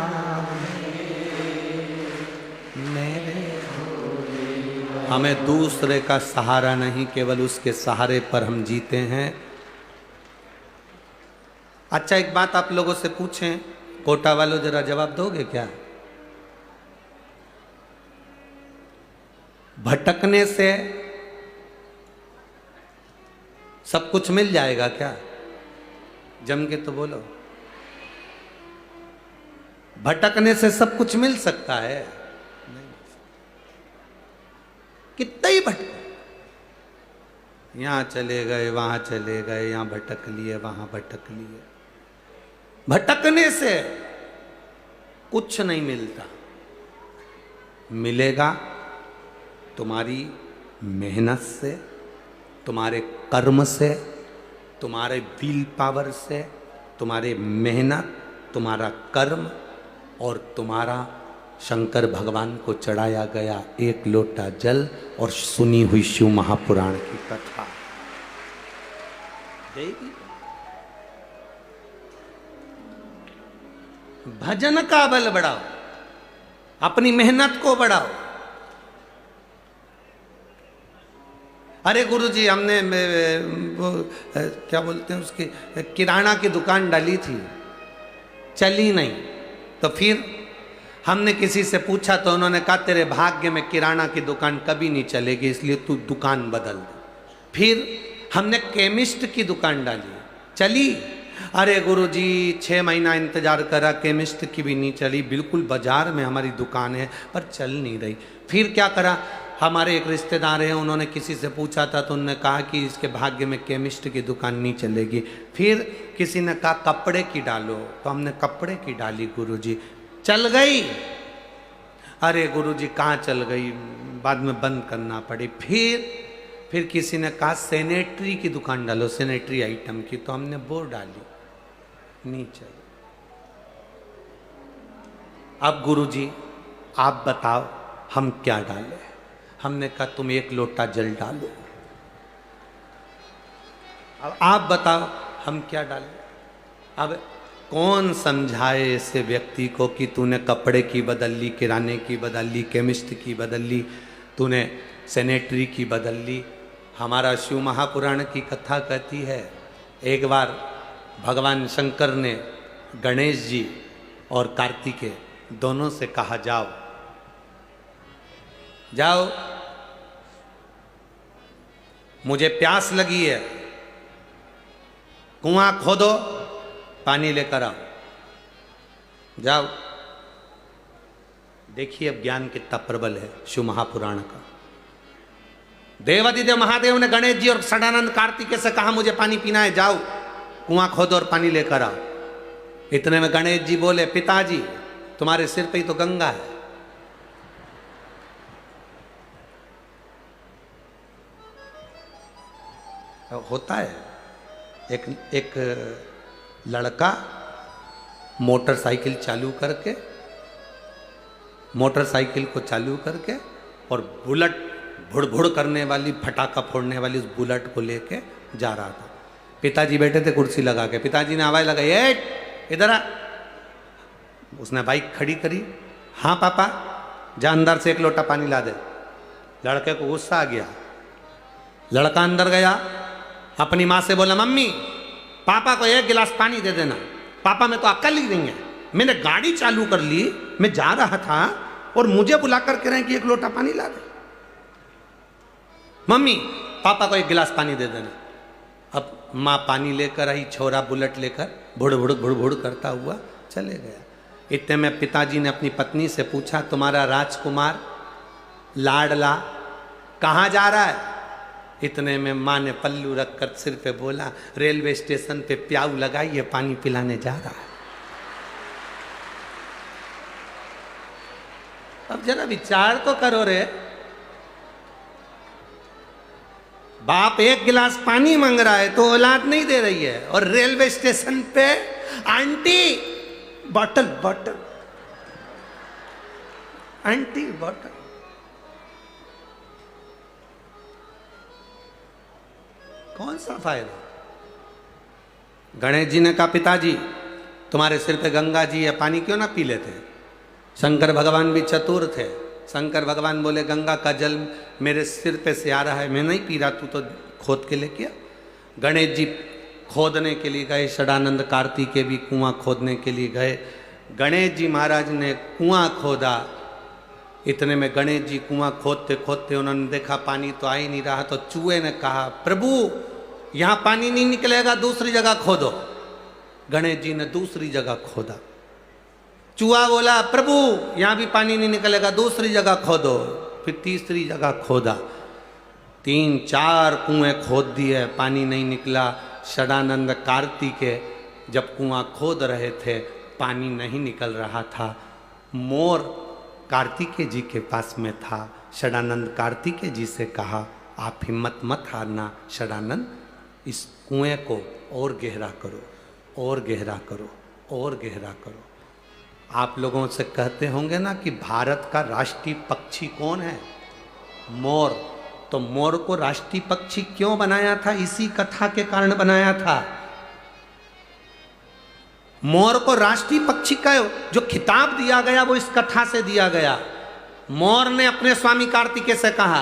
Speaker 1: मेरे, हमें दूसरे का सहारा नहीं, केवल उसके सहारे पर हम जीते हैं। अच्छा, एक बात आप लोगों से पूछें, कोटा वालों जरा जवाब दोगे क्या? भटकने से सब कुछ मिल जाएगा क्या? जम के तो बोलो। भटकने से सब कुछ मिल सकता है? नहीं। कितना ही भटक, यहां चले गए, वहां चले गए, यहां भटक लिए, वहां भटक लिए। भटकने से कुछ नहीं मिलता। मिलेगा तुम्हारी मेहनत से, तुम्हारे कर्म से, तुम्हारे विल पावर से, तुम्हारे मेहनत, तुम्हारा कर्म और तुम्हारा शंकर भगवान को चढ़ाया गया 1 लोटा जल और सुनी हुई शिव महापुराण की कथा देगी। भजन का बल बढ़ाओ, अपनी मेहनत को बढ़ाओ। अरे गुरुजी, हमने वो क्या बोलते हैं उसकी, किराना की दुकान डाली थी, चली नहीं। तो फिर हमने किसी से पूछा तो उन्होंने कहा तेरे भाग्य में किराना की दुकान कभी नहीं चलेगी, इसलिए तू दुकान बदल दे। फिर हमने केमिस्ट की दुकान डाली, चली। अरे गुरुजी 6 महीना इंतजार करा, केमिस्ट की भी नहीं चली। बिल्कुल बाजार में हमारी दुकान है पर चल नहीं रही। फिर क्या करा, हमारे एक रिश्तेदार हैं, उन्होंने किसी से पूछा था तो उन्होंने कहा कि इसके भाग्य में केमिस्ट की दुकान नहीं चलेगी। फिर किसी ने कहा कपड़े की डालो, तो हमने कपड़े की डाली, गुरुजी चल गई। अरे गुरुजी कहाँ चल गई, बाद में बंद करना पड़ी। फिर किसी ने कहा सैनिटरी की दुकान डालो, सैनिटरी आइटम की, तो हमने वो डाली, नहीं चली। अब गुरुजी आप बताओ हम क्या डालें? हमने कहा तुम 1 लोटा जल डालो। अब आप बताओ हम क्या डालें? अब कौन समझाए ऐसे व्यक्ति को कि तूने कपड़े की बदल ली, किराने की बदल ली, केमिस्ट की बदल ली, तूने सैनिटरी की बदल ली। हमारा शिव महापुराण की कथा कहती है, एक बार भगवान शंकर ने गणेश जी और कार्तिकेय दोनों से कहा जाओ जाओ, मुझे प्यास लगी है, कुआं खोदो, पानी लेकर आओ। जाओ। देखिए अब ज्ञान कितना प्रबल है शिव महापुराण का। देवादिदेव महादेव ने गणेश जी और सदानंद कार्तिकेय से कहा मुझे पानी पीना है, जाओ कुआं खोदो और पानी लेकर आओ। इतने में गणेश जी बोले पिताजी तुम्हारे सिर पे ही तो गंगा है। होता है एक लड़का मोटरसाइकिल चालू करके, मोटरसाइकिल को चालू करके और बुलेट भुड़ करने वाली, फटाका फोड़ने वाली उस बुलेट को लेके जा रहा था। पिताजी बैठे थे कुर्सी लगा के, पिताजी ने आवाज लगाई, ए इधर आ। उसने बाइक खड़ी करी, हाँ पापा, जा अंदर से एक लोटा पानी ला दे। लड़के को गुस्सा आ गया, लड़का अंदर गया, अपनी माँ से बोला, मम्मी पापा को एक गिलास पानी दे देना। पापा में तो अक्ल ही नहीं है, मैंने गाड़ी चालू कर ली, मैं जा रहा था और मुझे बुला कर कह रहे हैं कि एक लोटा पानी ला दे। मम्मी पापा को एक गिलास पानी दे देना। अब माँ पानी लेकर आई, छोरा बुलेट लेकर भुड़ भुड़ करता हुआ चले गया। इतने में पिताजी ने अपनी पत्नी से पूछा, तुम्हारा राजकुमार लाडला कहाँ जा रहा है? इतने में माँ ने पल्लू रखकर सिर पे बोला, रेलवे स्टेशन पे प्याऊ लगाइए, पानी पिलाने जा रहा है। अब जरा विचार तो करो रे, बाप एक गिलास पानी मांग रहा है तो औलाद नहीं दे रही है, और रेलवे स्टेशन पे aunty bottle bottle, aunty bottle. कौन सा फायदा? गणेश जी ने कहा, पिताजी तुम्हारे सिर पे गंगा जी है, पानी क्यों ना पी लेते? शंकर भगवान भी चतुर थे। शंकर भगवान बोले, गंगा का जल मेरे सिर पे से आ रहा है, मैं नहीं पी रहा, तू तो खोद के लेके आ। गणेश जी खोदने के लिए गए, षडानंद कार्तिकेय भी कुआं खोदने के लिए गए। गणेश जी महाराज ने कुआं खोदा। इतने में गणेश जी कुआं खोदते खोदते उन्होंने देखा पानी तो आ ही नहीं रहा, तो चूहे ने कहा, प्रभु यहाँ पानी नहीं निकलेगा, दूसरी जगह खोदो। गणेश जी ने दूसरी जगह खोदा। चूहा बोला, प्रभु यहाँ भी पानी नहीं निकलेगा, दूसरी जगह खोदो। फिर तीसरी जगह खोदा, 3-4 कुएं खोद दिए, पानी नहीं निकला। षडानंद कार्तिकेय जब कुआं खोद रहे थे, पानी नहीं निकल रहा था। मोर कार्तिकेय जी के पास में था। षडानंद कार्तिकेय जी से कहा, आप हिम्मत मत हारना षडानंद, इस कुएं को और गहरा करो, और गहरा करो, और गहरा करो। आप लोगों से कहते होंगे ना कि भारत का राष्ट्रीय पक्षी कौन है? मोर। तो मोर को राष्ट्रीय पक्षी क्यों बनाया था? इसी कथा के कारण बनाया था। मोर को राष्ट्रीय पक्षी का जो खिताब दिया गया वो इस कथा से दिया गया। मोर ने अपने स्वामी कार्तिकेय से कहा,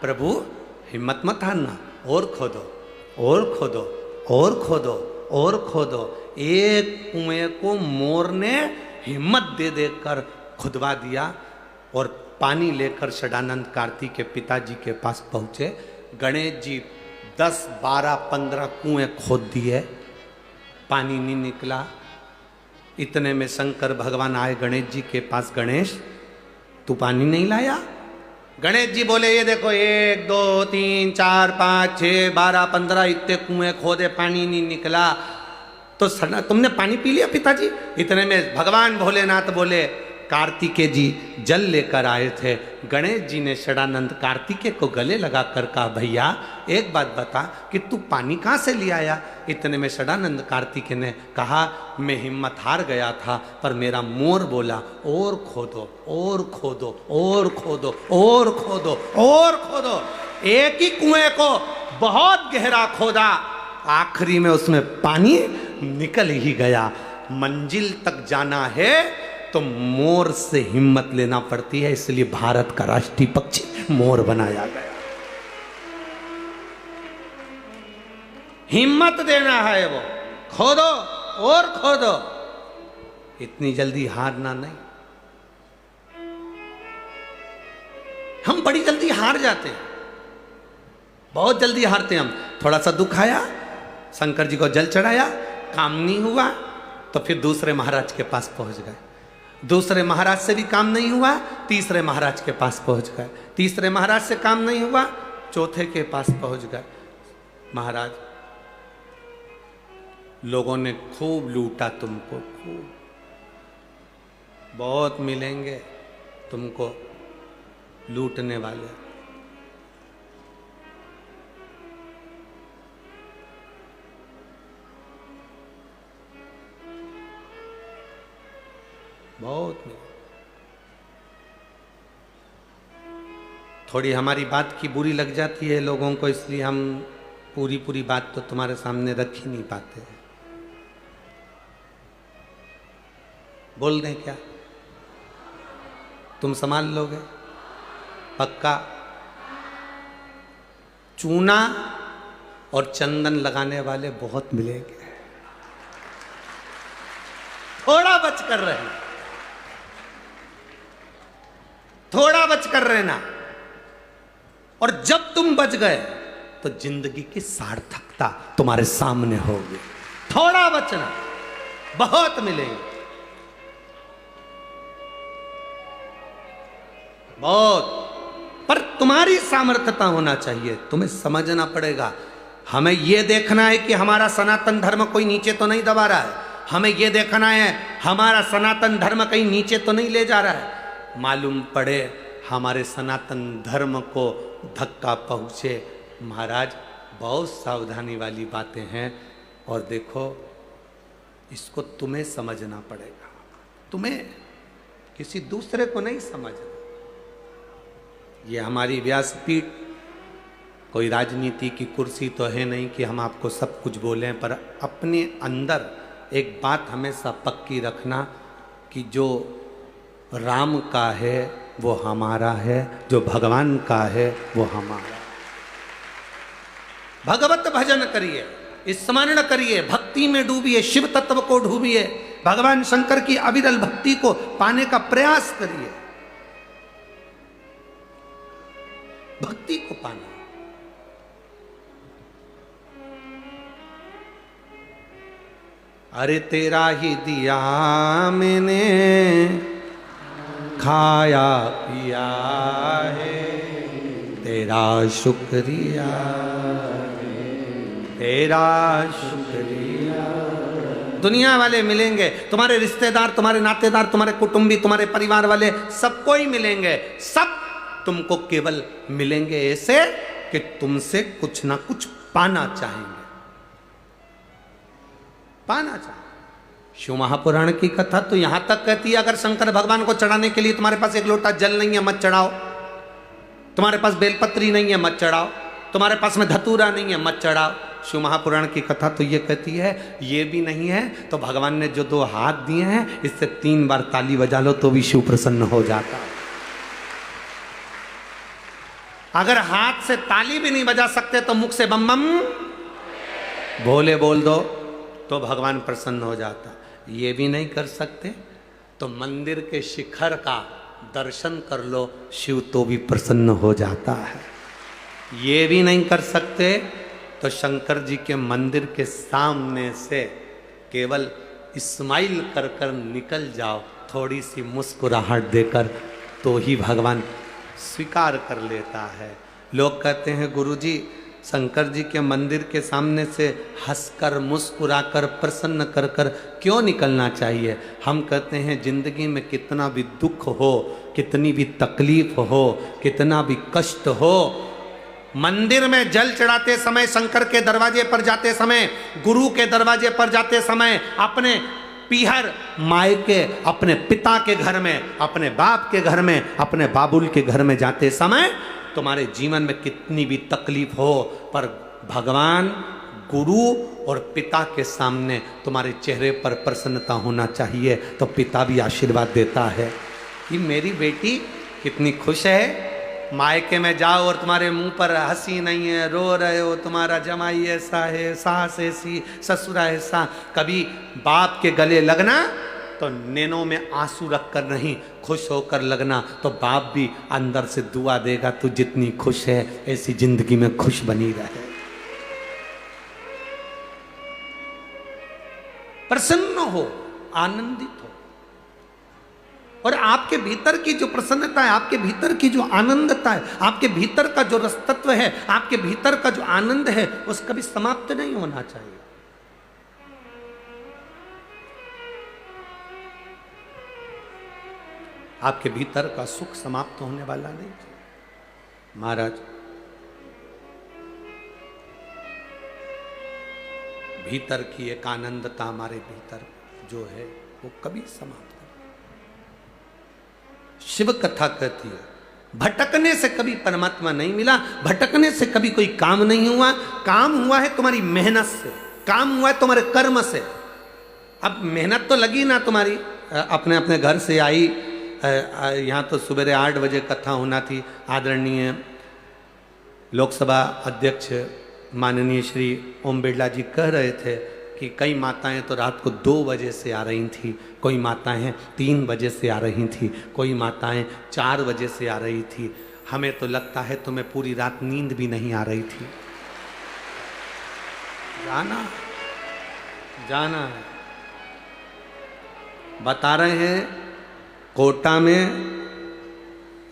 Speaker 1: प्रभु हिम्मत मत हारना, और खोदो, और खोदो, और खोदो, और खोदो। एक कुएं को मोर ने हिम्मत दे देकर खुदवा दिया, और पानी लेकर षडानंद कार्तिकेय के पिताजी के पास पहुंचे। गणेश जी 10, 12, 15 कुएं खोद दिए, पानी नहीं निकला। इतने में शंकर भगवान आए गणेश जी के पास, गणेश तू पानी नहीं लाया? गणेश जी बोले, ये देखो 1, 2, 3, 4, 5, 6, 12, 15 इतने कुएं खोदे, पानी नहीं निकला, तो तुमने पानी पी लिया पिताजी? इतने में भगवान भोलेनाथ बोले, कार्तिकेय जी जल लेकर आए थे। गणेश जी ने षडानंद कार्तिकेय को गले लगा कर कहा, भैया एक बात बता कि तू पानी कहाँ से ले आया? इतने में षडानंद कार्तिकेय ने कहा, मैं हिम्मत हार गया था, पर मेरा मोर बोला, और खोदो, और खोदो, और खोदो, और खोदो, और खोदो। एक ही कुएं को बहुत गहरा खोदा, आखिरी में उसमें पानी निकल ही गया। मंजिल तक जाना है तो मोर से हिम्मत लेना पड़ती है, इसलिए भारत का राष्ट्रीय पक्षी मोर बनाया गया। हिम्मत देना है, वो खोदो और खोदो, इतनी जल्दी हारना नहीं। हम बड़ी जल्दी हार जाते हैं, बहुत जल्दी हारते हैं हम। थोड़ा सा दुख आया, शंकर जी को जल चढ़ाया, काम नहीं हुआ, तो फिर दूसरे महाराज के पास पहुंच गए। दूसरे महाराज से भी काम नहीं हुआ, तीसरे महाराज के पास पहुंच गए। तीसरे महाराज से काम नहीं हुआ, चौथे के पास पहुंच गए। महाराज लोगों ने खूब लूटा तुमको, खूब, बहुत मिलेंगे तुमको लूटने वाले। बहुत मिलेंगे। थोड़ी हमारी बात की बुरी लग जाती है लोगों को, इसलिए हम पूरी बात तो तुम्हारे सामने रख ही नहीं पाते हैं। बोल दें क्या? तुम संभाल लोगे? पक्का? चूना और चंदन लगाने वाले बहुत मिलेंगे, थोड़ा बच कर रहना, थोड़ा बच कर रहना। और जब तुम बच गए तो जिंदगी की सार्थकता तुम्हारे सामने होगी। थोड़ा बचना, बहुत मिलेंगे, बहुत। पर तुम्हारी सामर्थ्यता होना चाहिए, तुम्हें समझना पड़ेगा। हमें यह देखना है कि हमारा सनातन धर्म कोई नीचे तो नहीं दबा रहा है, हमें यह देखना है हमारा सनातन धर्म कहीं नीचे तो नहीं ले जा रहा है। मालूम पड़े हमारे सनातन धर्म को धक्का पहुँचे, महाराज बहुत सावधानी वाली बातें हैं। और देखो, इसको तुम्हें समझना पड़ेगा, तुम्हें, किसी दूसरे को नहीं समझना। ये हमारी व्यासपीठ कोई राजनीति की कुर्सी तो है नहीं कि हम आपको सब कुछ बोलें, पर अपने अंदर एक बात हमेशा पक्की रखना कि जो राम का है वो हमारा है, जो भगवान का है वो हमारा। भगवत भजन करिए, स्मरण करिए, भक्ति में डूबिए, शिव तत्व को ढूंढिए, भगवान शंकर की अविरल भक्ति को पाने का प्रयास करिए, भक्ति को पाना। अरे तेरा ही दिया मैंने खाया पिया है, तेरा शुक्रिया, तेरा शुक्रिया। दुनिया वाले मिलेंगे, तुम्हारे रिश्तेदार, तुम्हारे नातेदार, तुम्हारे कुटुंबी, तुम्हारे परिवार वाले, सबको ही मिलेंगे। सब तुमको केवल मिलेंगे ऐसे कि तुमसे कुछ ना कुछ पाना चाहेंगे, पाना चाहेंगे। शिव महापुराण की कथा तो यहां तक कहती है, अगर शंकर भगवान को चढ़ाने के लिए तुम्हारे पास एक लोटा जल नहीं है, मत चढ़ाओ। तुम्हारे पास बेलपत्री नहीं है, मत चढ़ाओ। तुम्हारे पास में धतूरा नहीं है, मत चढ़ाओ। शिव महापुराण की कथा तो ये कहती है, ये भी नहीं है तो भगवान ने जो 2 हाथ दिए हैं, इससे 3 बार ताली बजा लो तो भी शिव प्रसन्न हो जाता। अगर हाथ से ताली भी नहीं बजा सकते तो मुख से बम बम भोले बोल दो तो भगवान प्रसन्न हो जाता। ये भी नहीं कर सकते तो मंदिर के शिखर का दर्शन कर लो, शिव तो भी प्रसन्न हो जाता है। ये भी नहीं कर सकते तो शंकर जी के मंदिर के सामने से केवल स्माइल कर कर निकल जाओ, थोड़ी सी मुस्कुराहट देकर, तो ही भगवान स्वीकार कर लेता है। लोग कहते हैं गुरुजी, शंकर जी के मंदिर के सामने से हंसकर, मुस्कुराकर, प्रसन्न कर कर क्यों निकलना चाहिए? हम कहते हैं जिंदगी में कितना भी दुख हो, कितनी भी तकलीफ हो, कितना भी कष्ट हो, मंदिर में जल चढ़ाते समय, शंकर के दरवाजे पर जाते समय, गुरु के दरवाजे पर जाते समय, अपने पीहर मायके, अपने पिता के घर में, अपने बाप के घर में, अपने बाबुल के घर में जाते समय तुम्हारे जीवन में कितनी भी तकलीफ हो, पर भगवान, गुरु और पिता के सामने तुम्हारे चेहरे पर प्रसन्नता होना चाहिए। तो पिता भी आशीर्वाद देता है कि मेरी बेटी कितनी खुश है। मायके में जाओ और तुम्हारे मुंह पर हंसी नहीं है, रो रहे हो, तुम्हारा जमाई ऐसा है, सास ऐसी, ससुरा ऐसा। कभी बाप के गले लगना तो नैनों में आंसू रखकर नहीं, खुश होकर लगना, तो बाप भी अंदर से दुआ देगा, तू जितनी खुश है ऐसी जिंदगी में खुश बनी रहे, प्रसन्न हो, आनंदित हो। और आपके भीतर की जो प्रसन्नता है, आपके भीतर की जो आनंदता है, आपके भीतर का जो रसतत्व है, आपके भीतर का जो आनंद है, उसका भी समाप्त नहीं होना चाहिए। आपके भीतर का सुख समाप्त होने वाला नहीं चाहिए। महाराज, भीतर की एक आनंदता हमारे भीतर जो है वो कभी समाप्त नहीं। शिव कथा कहती है। भटकने से कभी परमात्मा नहीं मिला, भटकने से कभी कोई काम नहीं हुआ। काम हुआ है तुम्हारी मेहनत से, काम हुआ है तुम्हारे कर्म से। अब मेहनत तो लगी ना तुम्हारी, अपने अपने घर से आई, यहाँ तो सुबह 8 बजे कथा होना थी। आदरणीय लोकसभा अध्यक्ष माननीय श्री ओम बिरला जी कह रहे थे कि कई माताएं तो रात को 2 बजे से आ रही थी, कोई माताएं 3 बजे से आ रही थी, कोई माताएं 4 बजे से आ रही थी। हमें तो लगता है तुम्हें पूरी रात नींद भी नहीं आ रही थी। जाना जाना है। बता रहे हैं कोटा में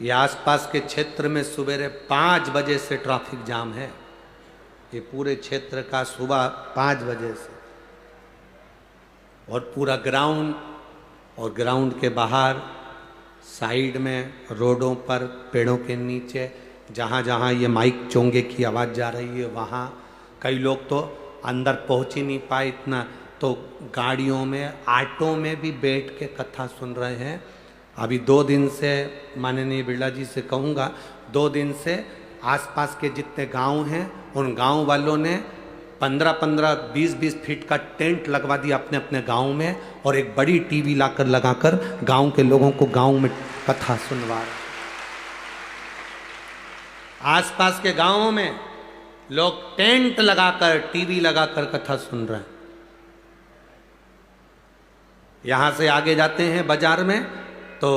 Speaker 1: या आसपास के क्षेत्र में सुबह 5 बजे से ट्रैफिक जाम है। ये पूरे क्षेत्र का सुबह 5 बजे से, और पूरा ग्राउंड, और ग्राउंड के बाहर साइड में रोडों पर पेड़ों के नीचे जहाँ जहाँ ये माइक चोंगे की आवाज़ जा रही है वहाँ कई लोग तो अंदर पहुँच ही नहीं पाए इतना, तो गाड़ियों में ऑटो में भी बैठ के कथा सुन रहे हैं। अभी 2 दिन से माननीय बिरला जी से कहूँगा, 2 दिन से आसपास के जितने गांव हैं उन गांव वालों ने 15-15, 20-20 फीट का टेंट लगवा दिया अपने अपने गांव में, और एक बड़ी टीवी लाकर लगाकर गांव के लोगों को गांव में कथा सुनवा रहे। आसपास के गांवों में लोग टेंट लगाकर, टीवी लगाकर कथा सुन रहे हैं। यहाँ से आगे जाते हैं बाजार में तो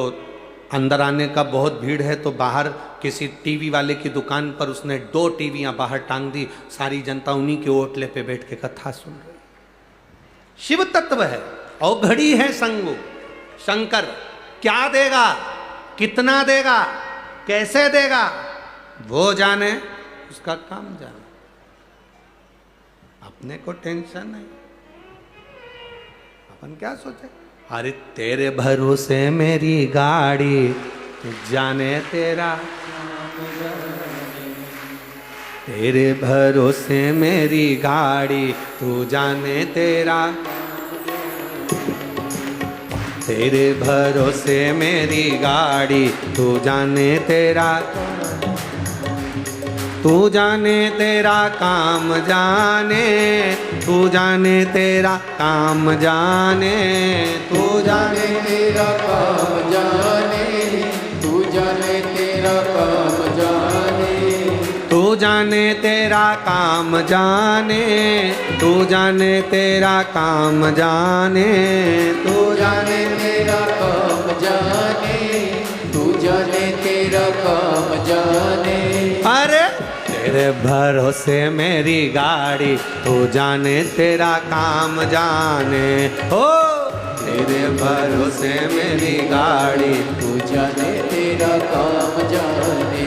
Speaker 1: अंदर आने का बहुत भीड़ है, तो बाहर किसी टीवी वाले की दुकान पर उसने 2 टीवियां बाहर टांग दी, सारी जनता उन्हीं के ओटले पे बैठ के कथा सुन रही। शिव तत्व है और घड़ी है संगु। शंकर क्या देगा, कितना देगा, कैसे देगा, वो जाने, उसका काम जाने, अपने को टेंशन नहीं। अपन क्या सोचे, अरे तेरे भरोसे मेरी गाड़ी, तू जाने तेरा, तेरे भरोसे मेरी गाड़ी, तू जाने तेरा, तेरे भरोसे मेरी गाड़ी, तू जाने तेरा, तू जाने तेरा काम जाने, तू जाने तेरा काम जाने, तू जाने
Speaker 2: तेरा काम जाने, तू जाने तेरा काम जाने,
Speaker 1: तू जाने तेरा काम जाने, तू जाने तेरा काम जाने,
Speaker 2: तू जाने तेरा काम जाने, तू जाने तेरा काम जाने।
Speaker 1: अरे तेरे भरोसे मेरी गाड़ी, तू जाने तेरा काम जाने, हो तेरे भरोसे मेरी गाड़ी,
Speaker 2: तू जाने तेरा काम जाने।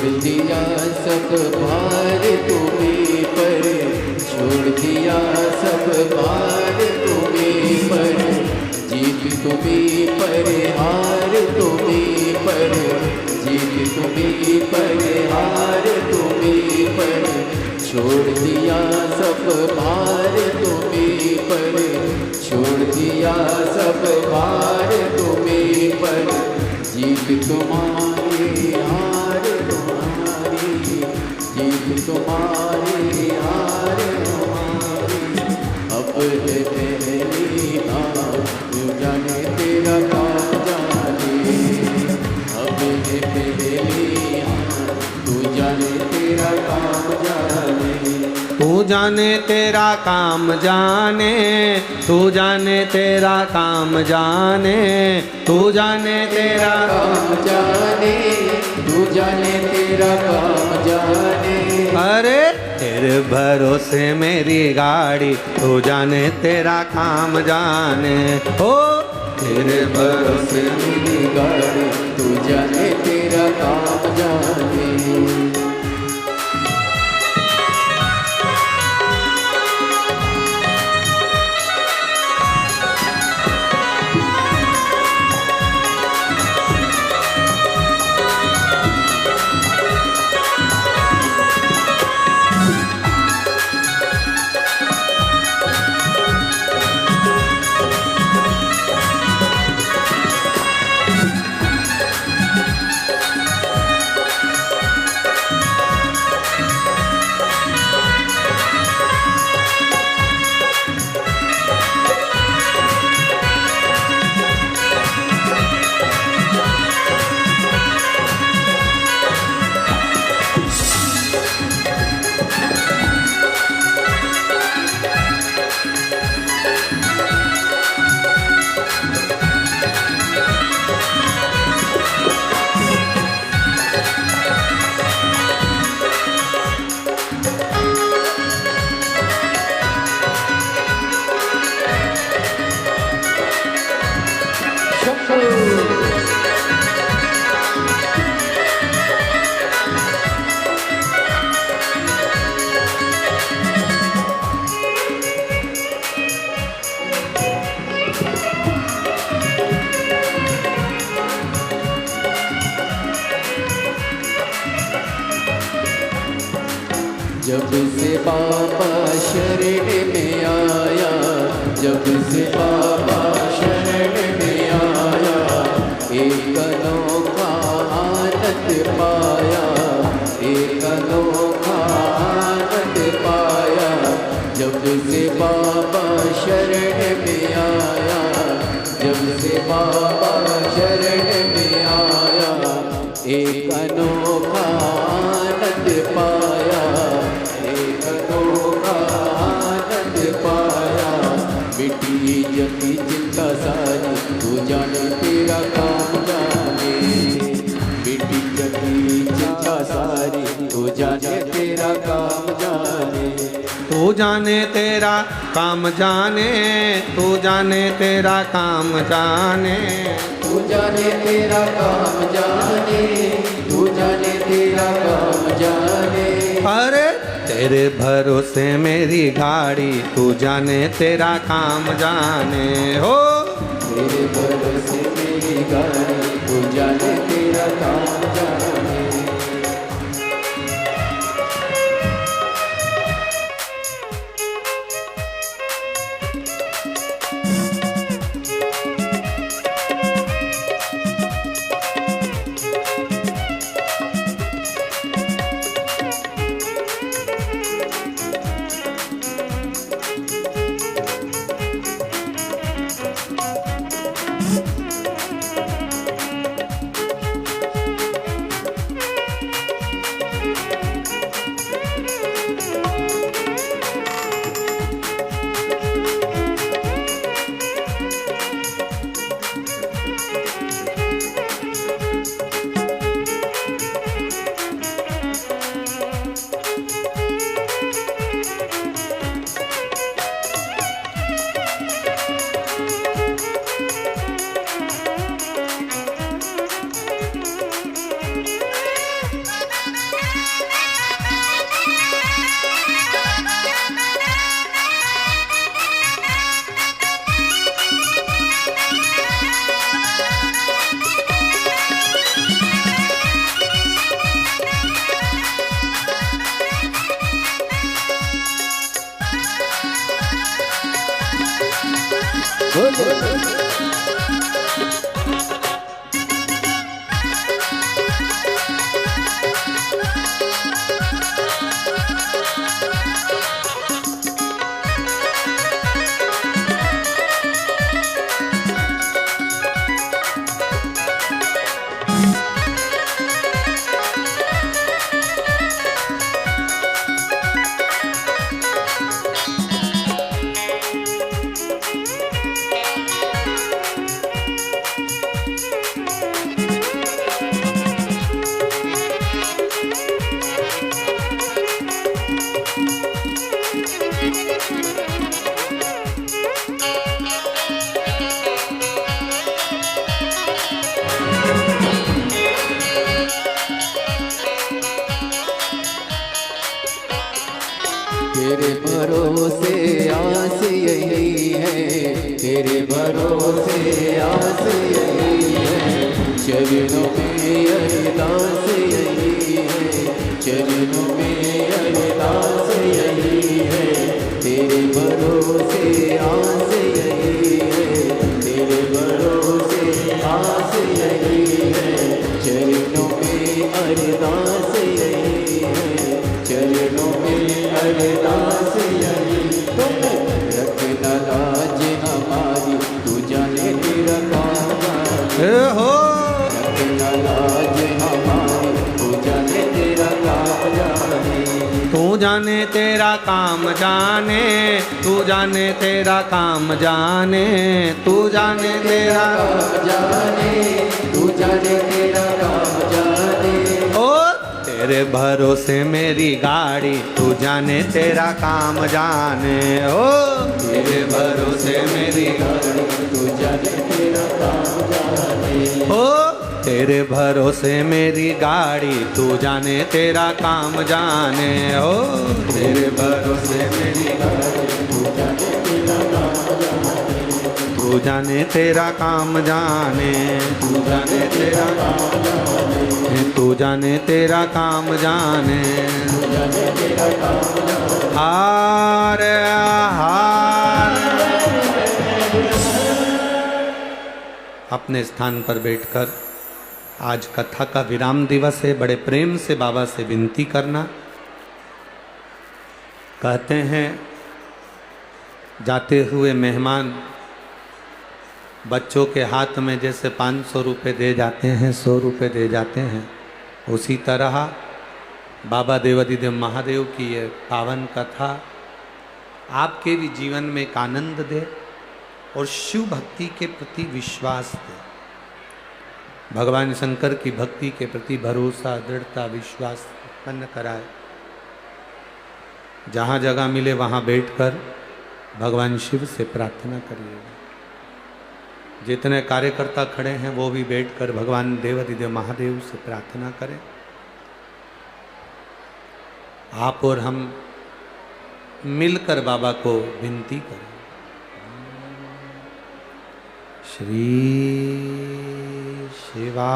Speaker 2: छोड़ दिया सब भार तुम्हें पर, छोड़ दिया सब भार तुम्हें पर, जीत तुम्हें पर हार तुम्हें पर, जीत तुम्हें पर हार तुम्हें पर, छोड़ दिया सब भार तुम्हें पर, छोड़ दिया सब भार तुम्हें पर, जीत तुम्हारी हार तुम्हारी, जीत तुम्हारी हार तुम्हारी। अब है पहली हार तू जाने तेरा काम जाने, अब है पहली हार तू जाने तेरा काम जाने,
Speaker 1: तू जाने तेरा काम जाने, तू जाने तेरा काम जाने, तू जाने तेरा
Speaker 2: काम जाने, तू जाने तेरा काम जाने।
Speaker 1: अरे तेरे भरोसे मेरी गाड़ी, तू जाने तेरा काम जाने, हो तेरे भरोसे
Speaker 2: मेरी गाड़ी, तू जाने तेरा काम जाने। जब से बाबा शरण में आया, जब से बाबा शरण में आया, एक अनोखा आनंद पाया, एक अनोखा आनंद पाया। जब से बाबा शरण में आया, जब से बाबा शरण में आया, एक अनोखा आनंद पाया, एक अनोखा आनंद पाया। मिट्टी जगी चिंता सारी, तू जाने तेरा काम जाने, मिट्टी जगी चिंता सारी, तू जाने तेरा काम जाने,
Speaker 1: तू जाने तेरा काम जाने, तू जाने तेरा काम जाने,
Speaker 2: तू जाने तेरा काम जाने, तू जाने तेरा काम जाने।
Speaker 1: अरे तेरे भरोसे मेरी गाड़ी, तू जाने तेरा काम जाने, हो
Speaker 2: तेरे भरोसे मेरी गाड़ी, तू जाने तेरा काम जाने। तेरे भरोसे आस यही है, तेरे भरोसे आस यही है, चरणों में अरदास यही है, चरणों में अरदास यही है, तेरे भरोसे आस यही है, तेरे भरोसे आस यही है, चरणों में अरदास यही है, चरणों में अरदास यही। रखना लाज हमारी, तू जाने तेरा काम
Speaker 1: हो
Speaker 2: रखना लाज हमारी, तू जाने तेरा काम जाने,
Speaker 1: तू जाने तेरा काम जाने, तू जाने तेरा काम जाने, तू जाने तेरा
Speaker 2: काम जाने, तू जाने तेरा काम जाने।
Speaker 1: ओ तेरे भरोसे मेरी गाड़ी, तू जाने तेरा काम जाने, ओ तेरे भरोसे मेरी गाड़ी,
Speaker 2: तू जाने तेरा काम जाने,
Speaker 1: ओ तेरे भरोसे मेरी गाड़ी, तू जाने तेरा काम जाने, ओ तेरे भरोसे मेरी गाड़ी,
Speaker 2: तू जाने तेरा काम जाने,
Speaker 1: तू जाने तेरा काम जाने, तू जाने तेरा काम जाने, तू जाने तेरा काम जाने,
Speaker 2: तू जाने तेरा काम जाने।
Speaker 1: हार हार। अपने स्थान पर बैठकर आज कथा का विराम दिवस है, बड़े प्रेम से बाबा से विनती करना। कहते हैं जाते हुए मेहमान बच्चों के हाथ में जैसे 500 रुपये दे जाते हैं, 100 रुपये दे जाते हैं, उसी तरह बाबा देवाधिदेव महादेव की ये पावन कथा आपके भी जीवन में एक आनंद दे और शिव भक्ति के प्रति विश्वास दे, भगवान शंकर की भक्ति के प्रति भरोसा, दृढ़ता, विश्वास उत्पन्न कराए। जहाँ जगह मिले वहाँ बैठकर भगवान शिव से प्रार्थना करिएगा। जितने कार्यकर्ता खड़े हैं वो भी बैठकर भगवान देवाधिदेव महादेव से प्रार्थना करें। आप और हम मिलकर बाबा को विनती करें। श्री शिवा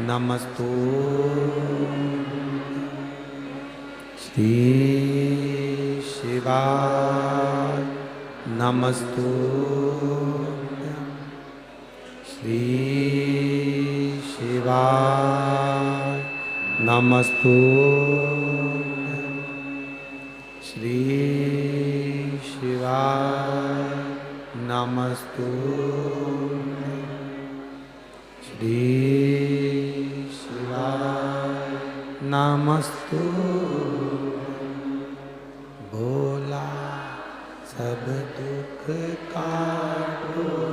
Speaker 1: नमस्तु, श्री शिवा नमस्तु, श्री शिवा नमस्तु, श्री शिवा नमस्तु, श्री शिवा नमस्तु। भोला सब दुख काटो।